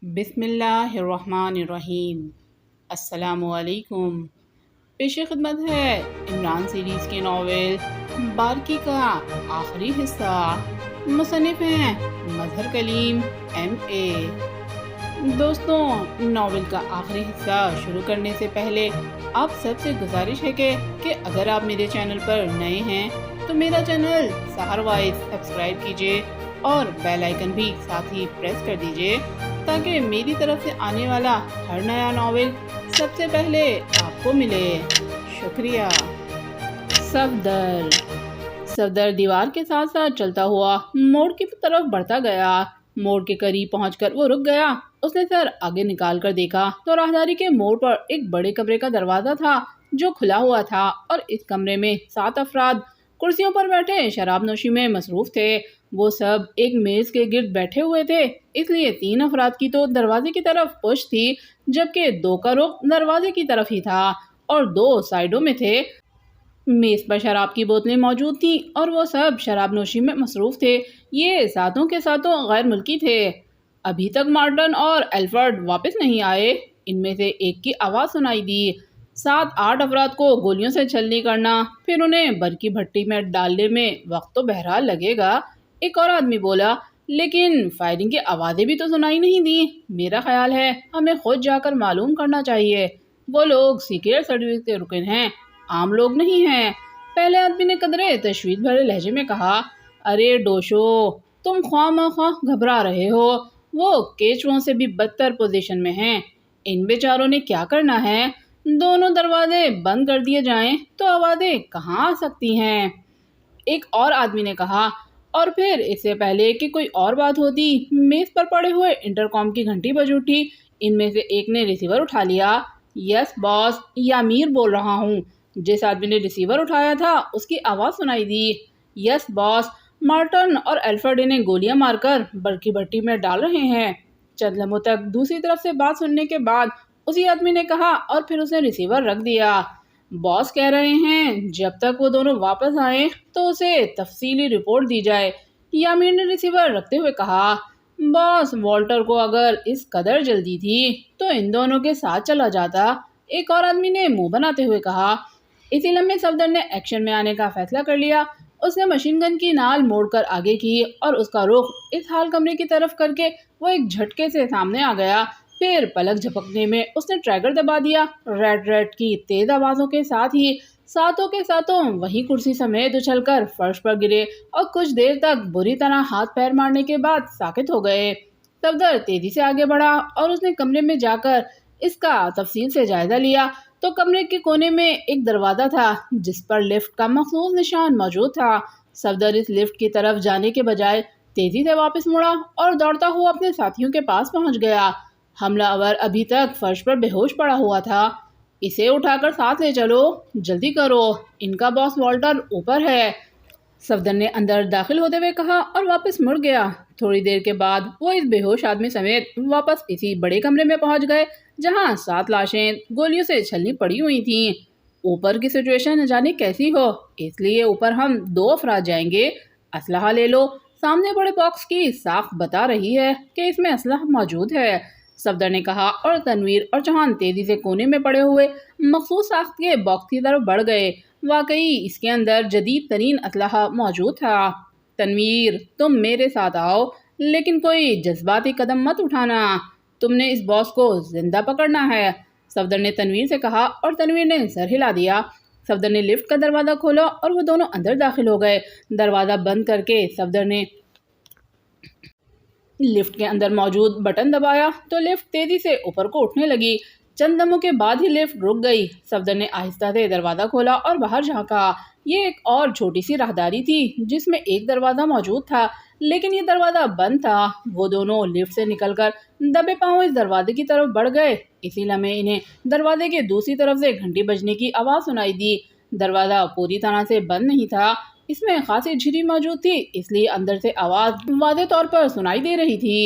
بسم اللہ الرحمن الرحیم۔ السلام علیکم۔ پیش خدمت ہے عمران سیریز کے ناول بارکی کا آخری حصہ۔ مصنف ہیں مظہر کلیم MA۔ دوستوں، ناول کا آخری حصہ شروع کرنے سے پہلے آپ سب سے گزارش ہے کہ اگر آپ میرے چینل پر نئے ہیں تو میرا چینل سحر وائز سبسکرائب کیجئے اور بیل آئیکن بھی ساتھ ہی پریس کر دیجئے تاکہ میری طرف سے آنے والا ہر نیا ناول سب سے پہلے آپ کو ملے۔ شکریہ۔ صفدر دیوار کے ساتھ ساتھ چلتا ہوا موڑ کی طرف بڑھتا گیا۔ موڑ کے قریب پہنچ کر وہ رک گیا۔ اس نے سر آگے نکال کر دیکھا تو راہداری کے موڑ پر ایک بڑے کمرے کا دروازہ تھا جو کھلا ہوا تھا، اور اس کمرے میں 7 افراد کرسیوں پر بیٹھے شراب نوشی میں مصروف تھے۔ وہ سب ایک میز کے گرد بیٹھے ہوئے تھے، اس لیے 3 افراد کی تو دروازے کی طرف پشت تھی، جبکہ 2 کا رخ دروازے کی طرف ہی تھا اور 2 سائیڈوں میں تھے۔ میز پر شراب کی بوتلیں موجود تھیں اور وہ سب شراب نوشی میں مصروف تھے۔ یہ ساتوں کے ساتوں غیر ملکی تھے۔ ابھی تک مارٹن اور ایلفرڈ واپس نہیں آئے۔ ان میں سے ایک کی آواز سنائی دی، 7-8 افراد کو گولیوں سے چھلنی کرنا، پھر انہیں برقی بھٹی میں ڈالنے میں وقت تو بہرحال لگے گا۔ ایک اور آدمی بولا، لیکن فائرنگ کی آوازیں بھی تو سنائی نہیں دی۔ میرا خیال ہے ہمیں خود جا کر معلوم کرنا چاہیے۔ وہ لوگ سیکریٹ سروس کے رکن ہیں، عام لوگ نہیں ہیں۔ پہلے آدمی نے قدرے تشویش بھرے لہجے میں کہا، ارے ڈوشو، تم خواہ مخواہ گھبرا رہے ہو۔ وہ کیچووں سے بھی بدتر پوزیشن میں ہیں۔ ان بیچاروں نے کیا کرنا ہے؟ دونوں دروازے بند کر دیے جائیں تو آوازیں کہاں آ سکتی ہیں؟ ایک اور آدمی نے کہا، اور پھر اس سے پہلے کہ کوئی اور بات ہوتی، میز پر پڑے ہوئے انٹرکام کی گھنٹی بج اٹھی۔ ان میں سے ایک نے ریسیور اٹھا لیا۔ یس باس، یامیر بول رہا ہوں۔ جس آدمی نے ریسیور اٹھایا تھا اس کی آواز سنائی دی، یس باس، مارٹن اور ایلفرڈ انہیں گولیاں مار کر برقی بھٹی میں ڈال رہے ہیں۔ چند لمحوں تک دوسری طرف سے بات سننے کے بعد اسی آدمی نے کہا، اور پھر اس نے ریسیور رکھ دیا، باس کہہ رہے ہیں جب تک وہ دونوں واپس آئیں تو اسے تفصیلی رپورٹ دی جائے۔ یامیر نے ریسیور رکھتے ہوئے کہا، باس، والٹر کو اگر اس قدر جلدی تھی تو ان دونوں کے ساتھ چلا جاتا۔ ایک اور آدمی نے منہ بناتے ہوئے کہا۔ اسی لمحے صفدر نے ایکشن میں آنے کا فیصلہ کر لیا۔ اس نے مشین گن کی نال موڑ کر آگے کی اور اس کا رخ اس حال کمرے کی طرف کر کے وہ ایک جھٹکے سے سامنے آ گیا۔ پھر پلک جھپکنے میں اس نے ٹریگر دبا دیا۔ ریٹ ریٹ کی تیز آوازوں کے ساتھ ہی ساتوں کے ساتوں وہی کرسی سمیت اچھل کر فرش پر گرے اور کچھ دیر تک بری طرح ہاتھ پیر مارنے کے بعد ساکت ہو گئے۔ صفدر تیزی سے آگے بڑھا اور اس نے کمرے میں جا کر اس کا تفصیل سے جائزہ لیا تو کمرے کے کونے میں ایک دروازہ تھا جس پر لفٹ کا مخصوص نشان موجود تھا۔ صفدر اس لفٹ کی طرف جانے کے بجائے تیزی سے واپس مڑا اور دوڑتا ہوا اپنے ساتھیوں کے پاس پہنچ گیا۔ حملہ آور ابھی تک فرش پر بے ہوش پڑا ہوا تھا۔ اسے اٹھا کر ساتھ لے چلو، جلدی کرو، ان کا باس والٹر اوپر ہے، صفدر نے اندر داخل ہوتے ہوئے کہا اور واپس مڑ گیا۔ تھوڑی دیر کے بعد وہ اس بے ہوش آدمی سمیت واپس اسی بڑے کمرے میں پہنچ گئے جہاں 7 لاشیں گولیوں سے چھلنی پڑی ہوئی تھیں۔ اوپر کی سچویشن نہ جانے کیسی ہو، اس لیے اوپر ہم 2 افراد جائیں گے۔ اسلحہ لے لو، سامنے بڑے باکس کی ساخت بتا رہی ہے کہ اس میں اسلحہ موجود ہے، صفدر نے کہا، اور تنویر اور چوہان تیزی سے کونے میں پڑے ہوئے مخصوص ساخت کے باکس کی طرف بڑھ گئے۔ واقعی اس کے اندر جدید ترین اسلحہ موجود تھا۔ تنویر، تم میرے ساتھ آؤ، لیکن کوئی جذباتی قدم مت اٹھانا، تم نے اس باس کو زندہ پکڑنا ہے، صفدر نے تنویر سے کہا، اور تنویر نے سر ہلا دیا۔ صفدر نے لفٹ کا دروازہ کھولا اور وہ دونوں اندر داخل ہو گئے۔ دروازہ بند کر کے صفدر نے لفٹ کے اندر موجود بٹن دبایا تو لفٹ تیزی سے اوپر کو اٹھنے لگی۔ چند دموں کے بعد ہی لفٹ رک گئی۔ صفدر نے آہستہ سے دروازہ کھولا اور باہر جھانکا۔ یہ ایک اور چھوٹی سی راہداری تھی جس میں ایک دروازہ موجود تھا، لیکن یہ دروازہ بند تھا۔ وہ دونوں لفٹ سے نکل کر دبے پاؤں اس دروازے کی طرف بڑھ گئے۔ اسی لمحے انہیں دروازے کے دوسری طرف سے گھنٹی بجنے کی آواز سنائی دی۔ دروازہ پوری طرح سے بند نہیں تھا، اس میں خاصی جھری موجود تھی، اس لیے اندر سے آواز واضح طور پر سنائی دے رہی تھی،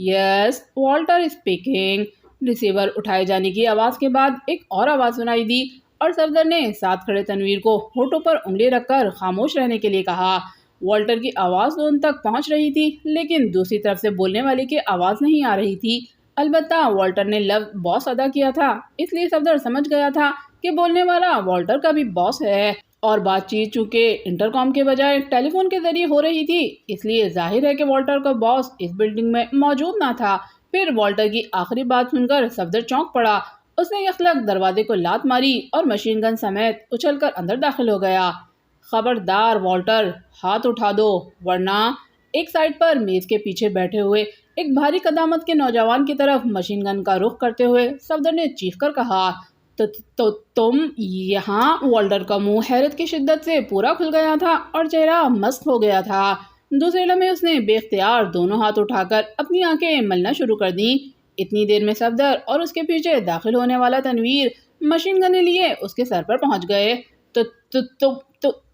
یس، والٹر اسپیکنگ۔ ریسیور اٹھائے جانے کی آواز کے بعد ایک اور آواز سنائی دی اور صفدر نے ساتھ کھڑے تنویر کو ہونٹوں پر انگلی رکھ کر خاموش رہنے کے لیے کہا۔ والٹر کی آواز تو ان تک پہنچ رہی تھی، لیکن دوسری طرف سے بولنے والے کی آواز نہیں آ رہی تھی۔ البتہ والٹر نے لفظ باس ادا کیا تھا، اس لیے صفدر سمجھ گیا تھا کہ بولنے والا والٹر کا بھی باس ہے، اور بات چیت چونکہ انٹر کام کے بجائے ٹیلی فون کے ذریعے ہو رہی تھی، اس لیے ظاہر ہے کہ والٹر کا باس اس بلڈنگ میں موجود نہ تھا۔ پھر والٹر کی آخری بات سن کر صفدر چونک پڑا۔ اس نے یخلق دروازے کو لات ماری اور مشین گن سمیت اچھل کر اندر داخل ہو گیا۔ خبردار والٹر، ہاتھ اٹھا دو ورنہ، ایک سائڈ پر میز کے پیچھے بیٹھے ہوئے ایک بھاری قدامت کے نوجوان کی طرف مشین گن کا رخ کرتے ہوئے صفدر نے چیخ کر کہا، تو تم یہاں؟ والٹر کا منہ حیرت کی شدت سے پورا کھل گیا تھا اور چہرہ مست ہو گیا تھا۔ دوسرے لمحے اس نے بے اختیار دونوں ہاتھ اٹھا کر اپنی آنکھیں ملنا شروع کر دیں۔ اتنی دیر میں صفدر اور اس کے پیچھے داخل ہونے والا تنویر مشین گن لیے اس کے سر پر پہنچ گئے۔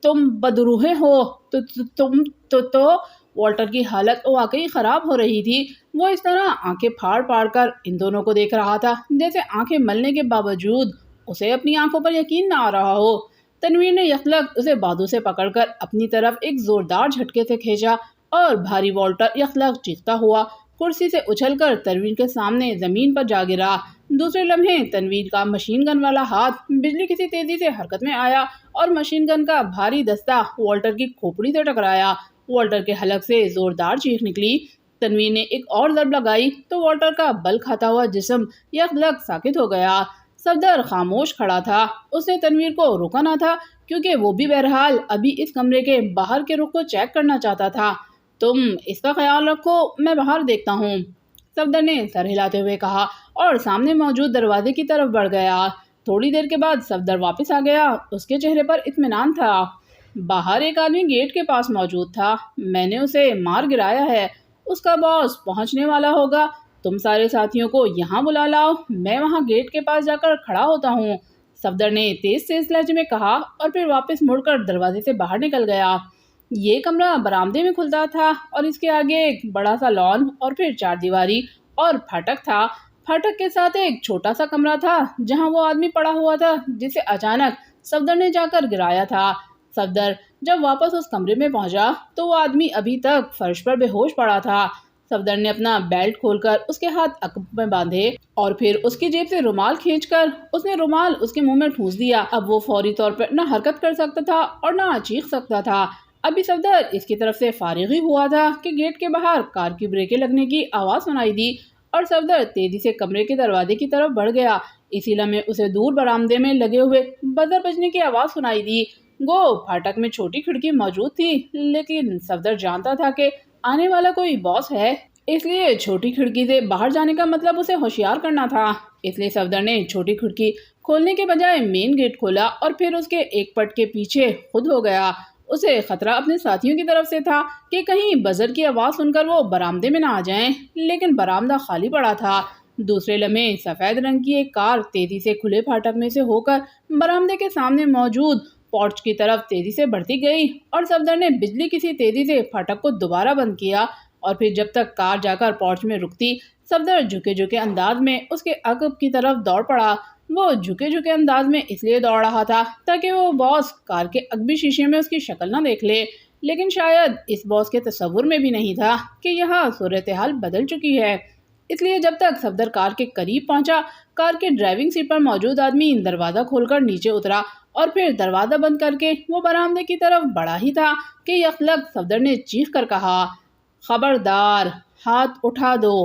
تم بدروح ہو، تو والٹر کی حالت واقعی خراب ہو رہی تھی۔ وہ اس طرح آنکھیں پھاڑ پھاڑ کر ان دونوں کو دیکھ رہا تھا جیسے آنکھیں ملنے کے باوجود اسے اپنی آنکھوں پر یقین نہ آ رہا ہو۔ تنویر نے یخلق اسے بازو سے پکڑ کر اپنی طرف ایک زوردار جھٹکے سے کھینچا اور بھاری والٹر یخلق چیختا ہوا کرسی سے اچھل کر تنویر کے سامنے زمین پر جا گرا۔ دوسرے لمحے تنویر کا مشین گن والا ہاتھ بجلی کسی تیزی سے حرکت میں آیا اور مشین گن کا بھاری دستہ والٹر کی کھوپڑی سے ٹکرایا۔ والٹر کے حلق سے زوردار چیخ نکلی۔ تنویر نے ایک اور ضرب لگائی تو والٹر کا بل کھاتا ہوا جسم یکلق ساکت ہو گیا۔ صفدر خاموش کھڑا تھا۔ اس نے تنویر کو روکا نہ تھا کیونکہ وہ بھی بہرحال ابھی اس کمرے کے باہر کے رخ کو چیک کرنا چاہتا تھا۔ تم اس کا خیال رکھو، میں باہر دیکھتا ہوں، صفدر نے سر ہلاتے ہوئے کہا اور سامنے موجود دروازے کی طرف بڑھ گیا۔ تھوڑی دیر کے بعد صفدر واپس آ گیا۔ اس کے چہرے پر اطمینان تھا۔ باہر ایک آدمی گیٹ کے پاس موجود تھا، میں نے اسے مار گرایا ہے، اس کا باس پہنچنے والا ہوگا، تم سارے ساتھیوں کو یہاں بلا لاؤ، میں وہاں گیٹ کے پاس جا کر کھڑا ہوتا ہوں، صفدر نے تیز تیز لہجے میں کہا اور پھر واپس مڑ کر دروازے سے باہر نکل گیا۔ یہ کمرہ برآمدے میں کھلتا تھا اور اس کے آگے ایک بڑا سا لان اور پھر چار دیواری اور پھاٹک تھا۔ پھاٹک کے ساتھ ایک چھوٹا سا کمرہ تھا جہاں وہ آدمی پڑا ہوا تھا جسے اچانک صفدر نے جا کر گرایا تھا۔ صفدر جب واپس اس کمرے میں پہنچا تو وہ آدمی ابھی تک فرش پر بے ہوش پڑا تھا۔ صفدر نے اپنا بیلٹ کھول کر اس کے ہاتھ عقب میں باندھے اور پھر اس کی جیب سے رومال کھینچ کر اس نے رومال اس کے منہ میں ٹھونس دیا۔ اب وہ فوری طور پر نہ حرکت کر سکتا تھا اور نہ چیخ سکتا تھا۔ ابھی صفدر اس کی طرف سے فارغ ہی ہوا تھا کہ گیٹ کے باہر کار کی بریکیں لگنے کی آواز سنائی دی اور صفدر تیزی سے کمرے کے دروازے کی طرف بڑھ گیا۔ اسی لمحے اسے دور برآمدے میں لگے ہوئے بزر بجنے کی آواز سنائی دی۔ گو پھاٹک میں چھوٹی کھڑکی موجود تھی لیکن صفدر جانتا تھا کہ آنے والا کوئی باس ہے، اس لیے چھوٹی کھڑکی سے باہر جانے کا مطلب اسے ہوشیار کرنا تھا۔ اس لیے صفدر نے چھوٹی کھڑکی کھولنے کے بجائے مین گیٹ کھولا اور پھر اس کے ایک پٹ کے پیچھے خود ہو گیا۔ اسے خطرہ اپنے ساتھیوں کی طرف سے تھا کہ کہیں بزر کی آواز سن کر وہ برآمدے میں نہ آ جائیں، لیکن برآمدہ خالی پڑا تھا۔ دوسرے لمحے سفید رنگ کی ایک کار تیزی سے کھلے پھاٹک میں سے ہو کر برآمدے کے سامنے موجود پورچ کی طرف تیزی سے بڑھتی گئی اور صفدر نے بجلی کسی تیزی سے پھاٹک کو دوبارہ بند کیا اور پھر جب تک کار جا کر پورچ میں رکتی صفدر جھکے جھکے انداز میں اس کے عقب کی طرف دوڑ پڑا۔ وہ جھکے جھکے انداز میں اس لیے دوڑ رہا تھا تاکہ وہ باس کار کے عقبی شیشے میں اس کی شکل نہ دیکھ لے، لیکن شاید اس باس کے تصور میں بھی نہیں تھا کہ یہاں صورتحال بدل چکی ہے۔ اس لیے جب تک صفدر کار کے قریب پہنچا، کار کے ڈرائیونگ سیٹ پر موجود آدمی دروازہ کھول کر نیچے اترا اور پھر دروازہ بند کر کے وہ برآمدے کی طرف بڑھا ہی تھا کہ یکلق صفدر نے چیخ کر کہا، خبردار، ہاتھ اٹھا دو۔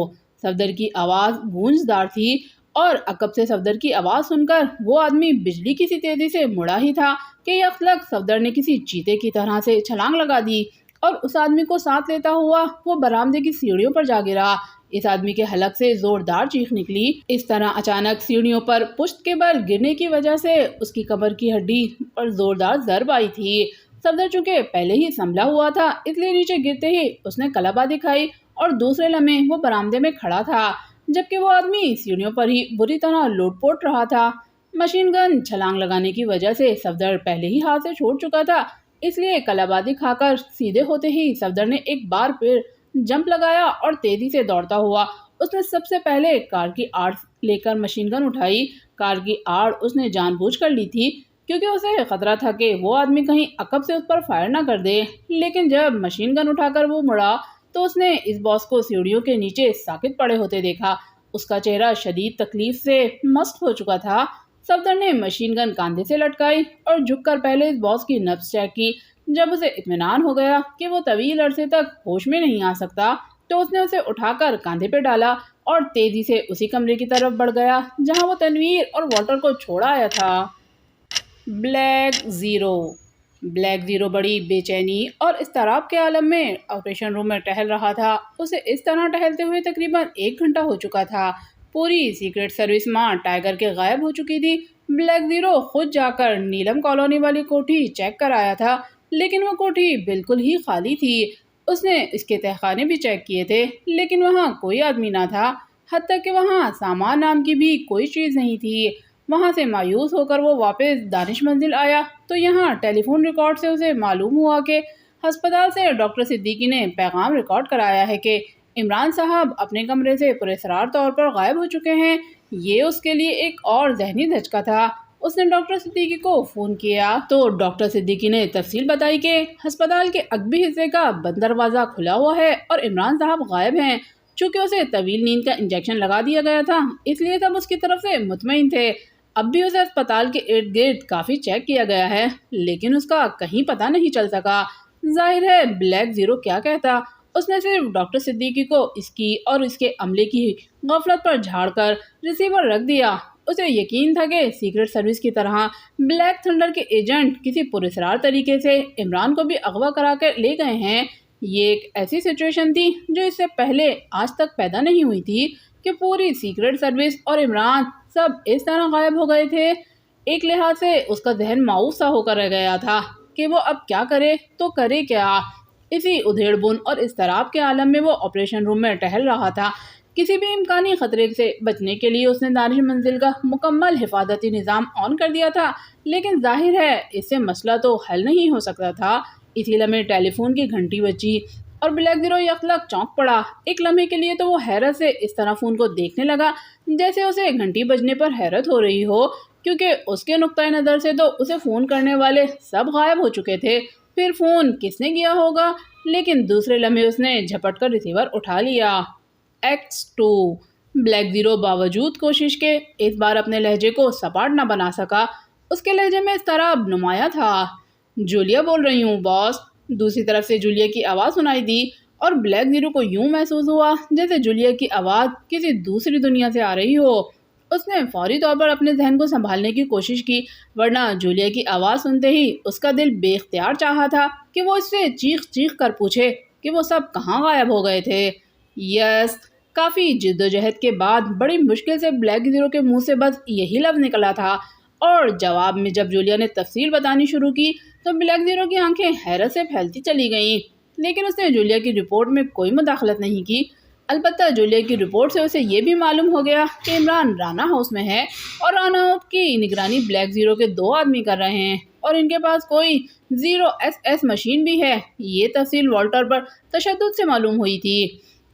صفدر کی آواز گونجدار تھی اور عقب سے صفدر کی آواز سن کر وہ آدمی بجلی کی سی تیزی سے مڑا ہی تھا کہ یکلق صفدر نے کسی چیتے کی طرح سے چھلانگ لگا دی اور اس آدمی کو ساتھ لیتا ہوا وہ برآمدے کی سیڑھیوں پر جا گرا۔ اس آدمی کے حلق سے زوردار چیخ نکلی۔ اس طرح اچانک سیڑھیوں پر پشت کے بل گرنے کی وجہ سے اس کی کمر کی ہڈی پر زوردار ضرب آئی تھی۔ صفدر چونکہ پہلے ہی سنبھلا ہوا تھا اس لیے نیچے گرتے ہی اس نے کلبا دکھائی اور دوسرے لمحے وہ برآمدے میں کھڑا تھا جبکہ وہ آدمی سیڑھیوں پر ہی بری طرح لوٹ پوٹ رہا تھا۔ مشین گن چھلانگ لگانے کی وجہ سے صفدر پہلے ہی ہاتھ سے چھوڑ چکا تھا، اس لیے کلبا دکھا کر سیدھے ہوتے ہی صفدر نے ایک بار پھر جمپ لگایا اور تیزی سے دوڑتا ہوا اس نے سب سے پہلے کار کی آڑ لے کر مشین گن اٹھائی۔ کار کی آڑ اس نے جان بوجھ کر لی تھی کیونکہ اسے خطرہ تھا کہ وہ آدمی کہیں عقب سے اس پر فائر نہ کر دے، لیکن جب مشین گن اٹھا کر وہ مڑا تو اس نے اس باس کو سیڑھیوں کے نیچے ساکت پڑے ہوتے دیکھا اس کا چہرہ شدید تکلیف سے مست ہو چکا تھا۔ صفدر نے مشین گن کاندھے سے لٹکائی اور جھک کر پہلے اس باس کی نبض چیک کی۔ جب اسے اطمینان ہو گیا کہ وہ طویل عرصے تک ہوش میں نہیں آ سکتا تو اس نے اسے اٹھا کر کاندھے پہ ڈالا اور تیزی سے اسی کمرے کی طرف بڑھ گیا جہاں وہ تنویر اور واٹر کو چھوڑ آیا تھا۔ بلیک زیرو بڑی بے چینی اور اضطراب کے عالم میں آپریشن روم میں ٹہل رہا تھا۔ اسے اس طرح ٹہلتے ہوئے تقریباً 1 گھنٹہ ہو چکا تھا۔ پوری سیکرٹ سروس ماں ٹائیگر کے غائب ہو چکی تھی۔ بلیک زیرو خود جا کر نیلم کالونی والی کوٹھی چیک کر آیا تھا لیکن وہ کوٹھی بالکل ہی خالی تھی۔ اس نے اس کے تہخانے بھی چیک کیے تھے لیکن وہاں کوئی آدمی نہ تھا، حتیٰ کہ وہاں سامان نام کی بھی کوئی چیز نہیں تھی۔ وہاں سے مایوس ہو کر وہ واپس دانش منزل آیا تو یہاں ٹیلی فون ریکارڈ سے اسے معلوم ہوا کہ ہسپتال سے ڈاکٹر صدیقی نے پیغام ریکارڈ کرایا ہے کہ عمران صاحب اپنے کمرے سے پراسرار طور پر غائب ہو چکے ہیں۔ یہ اس کے لیے ایک اور ذہنی دھچکا تھا۔ اس نے ڈاکٹر صدیقی کو فون کیا تو ڈاکٹر صدیقی نے تفصیل بتائی کہ ہسپتال کے عقبی حصے کا بند دروازہ کھلا ہوا ہے اور عمران صاحب غائب ہیں۔ چونکہ اسے طویل نیند کا انجیکشن لگا دیا گیا تھا اس لیے سب اس کی طرف سے مطمئن تھے۔ اب بھی اسے اسپتال کے ارد گرد کافی چیک کیا گیا ہے لیکن اس کا کہیں پتہ نہیں چل سکا۔ ظاہر ہے بلیک زیرو کیا کہتا، اس نے صرف ڈاکٹر صدیقی کو اس کی اور اس کے عملے کی غفلت پر جھاڑ کر ریسیور رکھ دیا۔ اسے یقین تھا کہ سیکرٹ سروس کی طرح بلیک تھنڈر کے ایجنٹ کسی پراسرار طریقے سے عمران کو بھی اغوا کرا کر لے گئے ہیں۔ یہ ایک ایسی سچویشن تھی جو اس سے پہلے آج تک پیدا نہیں ہوئی تھی کہ پوری سیکرٹ سروس اور عمران سب اس طرح غائب ہو گئے تھے۔ ایک لحاظ سے اس کا ذہن مایوس سا ہو کر رہ گیا تھا کہ وہ اب کیا کرے تو کرے کیا۔ اسی ادھیڑ بن اور اضطراب کے عالم میں وہ آپریشن روم میں ٹہل رہا تھا۔ کسی بھی امکانی خطرے سے بچنے کے لیے اس نے دانش منزل کا مکمل حفاظتی نظام آن کر دیا تھا لیکن ظاہر ہے اس سے مسئلہ تو حل نہیں ہو سکتا تھا۔ اسی لمحے ٹیلی فون کی گھنٹی بجی اور بلیک زیرو یکلک چونک پڑا۔ ایک لمحے کے لیے تو وہ حیرت سے اس طرح فون کو دیکھنے لگا جیسے اسے گھنٹی بجنے پر حیرت ہو رہی ہو، کیونکہ اس کے نقطۂ نظر سے تو اسے فون کرنے والے سب غائب ہو چکے تھے۔ پھر فون کس نے کیا ہوگا؟ لیکن دوسرے لمحے اس نے جھپٹ کر ریسیور اٹھا لیا۔ ایکٹس 2 بلیک زیرو باوجود کوشش کے اس بار اپنے لہجے کو سپاٹ نہ بنا سکا۔ اس کے لہجے میں اضطراب نمایاں تھا۔ جولیا بول رہی ہوں باس۔ دوسری طرف سے جولیا کی آواز سنائی دی اور بلیک زیرو کو یوں محسوس ہوا جیسے جولیا کی آواز کسی دوسری دنیا سے آ رہی ہو۔ اس نے فوری طور پر اپنے ذہن کو سنبھالنے کی کوشش کی ورنہ جولیا کی آواز سنتے ہی اس کا دل بے اختیار چاہا تھا کہ وہ اس سے چیخ چیخ کر پوچھے کہ وہ سب کہاں غائب ہو گئے تھے۔ یس۔ کافی جد و جہد کے بعد بڑی مشکل سے بلیک زیرو کے منہ سے بس یہی لفظ نکلا تھا اور جواب میں جب جولیا نے تفصیل بتانی شروع کی تو بلیک زیرو کی آنکھیں حیرت سے پھیلتی چلی گئیں لیکن اس نے جولیا کی رپورٹ میں کوئی مداخلت نہیں کی۔ البتہ جولیا کی رپورٹ سے اسے یہ بھی معلوم ہو گیا کہ عمران رانا ہاؤس میں ہے اور رانا ہاؤس کی نگرانی بلیک زیرو کے 2 آدمی کر رہے ہیں اور ان کے پاس کوئی 0SS مشین بھی ہے۔ یہ تفصیل والٹر پر تشدد سے معلوم ہوئی تھی۔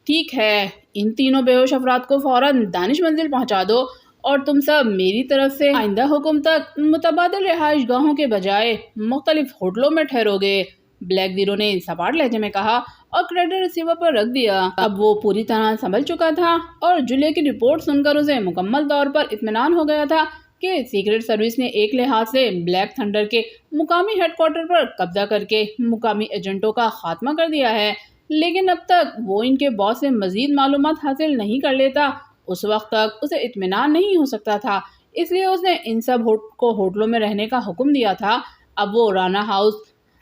ٹھیک ہے، ان تینوں بے ہوش افراد کو فوراً دانش منزل پہنچا دو اور تم سب میری طرف سے آئندہ حکم تک متبادل رہائش گاہوں کے بجائے مختلف ہوٹلوں میں ٹھہرو گے، بلیک زیرو نے سپاٹ لہجے میں کہا اور کریڈٹ ریسیور پر رکھ دیا۔ اب وہ پوری طرح سنبھل چکا تھا اور جولیا کی رپورٹ سن کر اسے مکمل طور پر اطمینان ہو گیا تھا کہ سیکرٹ سروس نے ایک لحاظ سے بلیک تھنڈر کے مقامی ہیڈ کوارٹر پر قبضہ کر کے مقامی ایجنٹوں کا خاتمہ کر دیا ہے، لیکن اب تک وہ ان کے باس سے مزید معلومات حاصل نہیں کر لیتا۔ اس وقت تک اسے اطمینان نہیں ہو سکتا تھا، اس لیے اس نے ان سب کو ہوٹلوں میں رہنے کا حکم دیا تھا۔ اب وہ رانا ہاؤس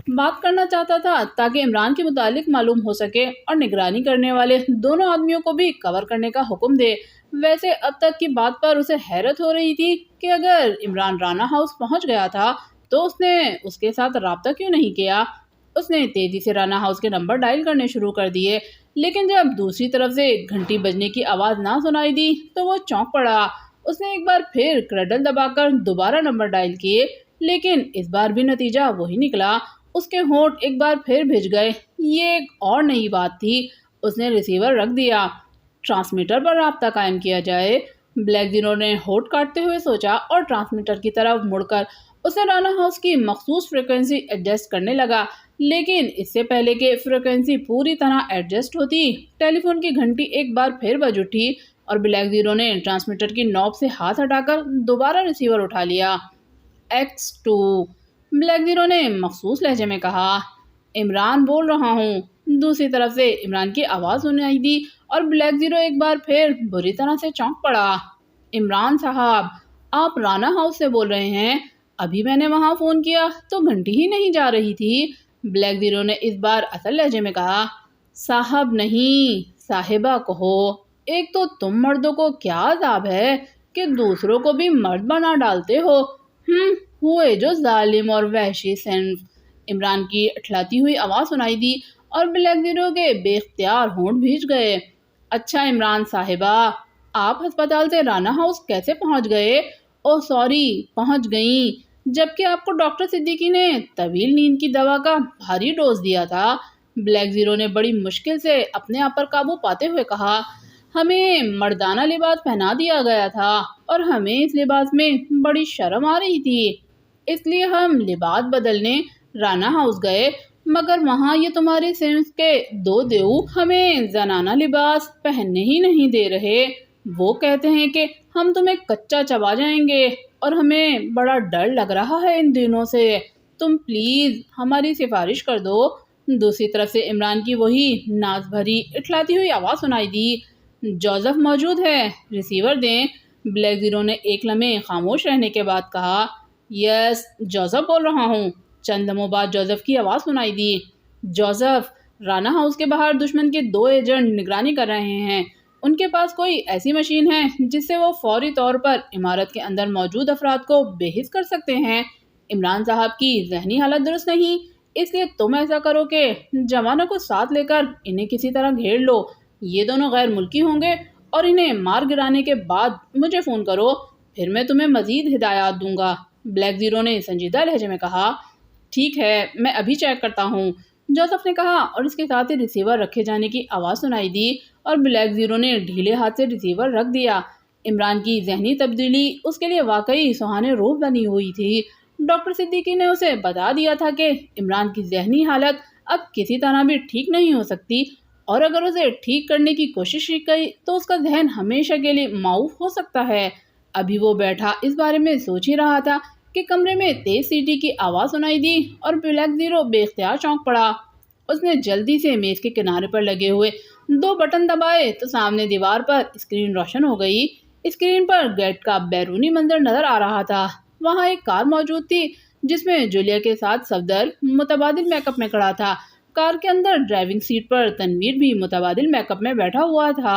بات کرنا چاہتا تھا تاکہ عمران کے متعلق معلوم ہو سکے اور نگرانی کرنے والے دونوں آدمیوں کو بھی کور کرنے کا حکم دے۔ ویسے اب تک کی بات پر اسے حیرت ہو رہی تھی کہ اگر عمران رانا ہاؤس پہنچ گیا تھا تو اس نے اس کے ساتھ رابطہ کیوں نہیں کیا۔ اس نے تیزی سے رانا ہاؤس کے نمبر ڈائل کرنے شروع کر دیے لیکن جب دوسری طرف سے گھنٹی بجنے کی آواز نہ سنائی دی تو وہ چونک پڑا۔ اس نے ایک بار پھر کریڈل دبا کر دوبارہ نمبر ڈائل کیے لیکن اس بار بھی نتیجہ وہی نکلا۔ اس کے ہونٹ ایک بار پھر بھیج گئے۔ یہ ایک اور نئی بات تھی۔ اس نے ریسیور رکھ دیا۔ ٹرانسمیٹر پر رابطہ قائم کیا جائے، بلیک زیرو نے ہونٹ کاٹتے ہوئے سوچا اور ٹرانسمیٹر کی طرف مڑ کر اس نے رانا ہاؤس کی مخصوص فریکوینسی ایڈجسٹ کرنے لگا، لیکن اس سے پہلے کہ فریکوینسی پوری طرح ایڈجسٹ ہوتی ٹیلی فون کی گھنٹی ایک بار پھر بج اٹھی۔ اور بلیک زیرو نے ٹرانسمیٹر کی نوب سے ہاتھ ہٹا کر دوبارہ ریسیور اٹھا لیا۔ X2 بلیک زیرو نے مخصوص لہجے میں کہا۔ عمران بول رہا ہوں۔ دوسری طرف سے عمران کی آواز سنائی دی اور بلیک زیرو ایک بار پھر بری طرح سے چونک پڑا۔ عمران صاحب، آپ رانا ہاؤس سے بول رہے ہیں؟ ابھی میں نے وہاں فون کیا تو گھنٹی ہی نہیں جا رہی تھی۔ بلیک زیرو نے اس بار اصل لہجے میں کہا۔ صاحب نہیں، صاحبہ کہو۔ ایک تو تم مردوں کو کیا عذاب ہے کہ دوسروں کو بھی مرد بنا ڈالتے ہو۔ ہوئے جو ظالم اور وحشی صنف۔ عمران کی اٹھلاتی ہوئی آواز سنائی دی اور بلیک زیرو کے بے اختیار ہونٹ بھیج گئے۔ اچھا عمران صاحبہ، آپ ہسپتال سے رانا ہاؤس کیسے پہنچ گئے؟ اوہ سوری، پہنچ گئیں، جبکہ آپ کو ڈاکٹر صدیقی نے طویل نیند کی دوا کا بھاری ڈوز دیا تھا۔ بلیک زیرو نے بڑی مشکل سے اپنے آپ پر قابو پاتے ہوئے کہا۔ ہمیں مردانہ لباس پہنا دیا گیا تھا اور ہمیں اس لباس میں بڑی شرم آ رہی تھی، اس لیے ہم لباس بدلنے رانا ہاؤس گئے، مگر وہاں یہ تمہاری صنف کے دو دیو ہمیں زنانہ لباس پہننے ہی نہیں دے رہے۔ وہ کہتے ہیں کہ ہم تمہیں کچا چبا جائیں گے اور ہمیں بڑا ڈر لگ رہا ہے ان دنوں سے، تم پلیز ہماری سفارش کر دو۔ دوسری طرف سے عمران کی وہی ناز بھری اٹھلاتی ہوئی آواز سنائی دی۔ جوزف موجود ہے، ریسیور دیں۔ بلیک زیرو نے ایک لمحے خاموش رہنے کے بعد کہا۔ یس، جوزف بول رہا ہوں۔ چند لمحوں بعد جوزف کی آواز سنائی دی۔ جوزف، رانا ہاؤس کے باہر دشمن کے 2 ایجنٹ نگرانی کر رہے ہیں۔ ان کے پاس کوئی ایسی مشین ہے جس سے وہ فوری طور پر عمارت کے اندر موجود افراد کو بے حس کر سکتے ہیں۔ عمران صاحب کی ذہنی حالت درست نہیں، اس لیے تم ایسا کرو کہ جوانوں کو ساتھ لے کر انہیں کسی طرح گھیر لو۔ یہ دونوں غیر ملکی ہوں گے اور انہیں مار گرانے کے بعد مجھے فون کرو، پھر میں تمہیں مزید ہدایات دوں گا۔ بلیک زیرو نے سنجیدہ لہجے میں کہا۔ ٹھیک ہے، میں ابھی چیک کرتا ہوں، جوزف نے کہا اور اس کے ساتھ ہی ریسیور رکھے جانے کی آواز سنائی دی اور بلیک زیرو نے ڈھیلے ہاتھ سے ریسیور رکھ دیا۔ عمران کی ذہنی تبدیلی اس کے لیے واقعی سہانے روح بنی ہوئی تھی۔ ڈاکٹر صدیقی نے اسے بتا دیا تھا کہ عمران کی ذہنی حالت اب کسی طرح بھی ٹھیک نہیں ہو سکتی اور اگر اسے ٹھیک کرنے کی کوشش کی گئی تو اس کا ذہن ہمیشہ کے لیے معاف ہو سکتا ہے۔ ابھی وہ بیٹھا اس بارے میں سوچ ہی رہا تھا کہ کمرے میں تیز سیٹی کی آواز سنائی دی اور بلیک زیرو بے اختیار چونک پڑا۔ اس نے جلدی سے میز کے کنارے پر لگے ہوئے 2 بٹن دبائے تو سامنے دیوار پر اسکرین روشن ہو گئی۔ اسکرین پر گیٹ کا بیرونی منظر نظر آ رہا تھا۔ وہاں ایک کار موجود تھی جس میں جولیا کے ساتھ صفدر متبادل میک اپ میں کھڑا تھا۔ کار کے اندر ڈرائیونگ سیٹ پر تنویر بھی متبادل میک اپ میں بیٹھا ہوا تھا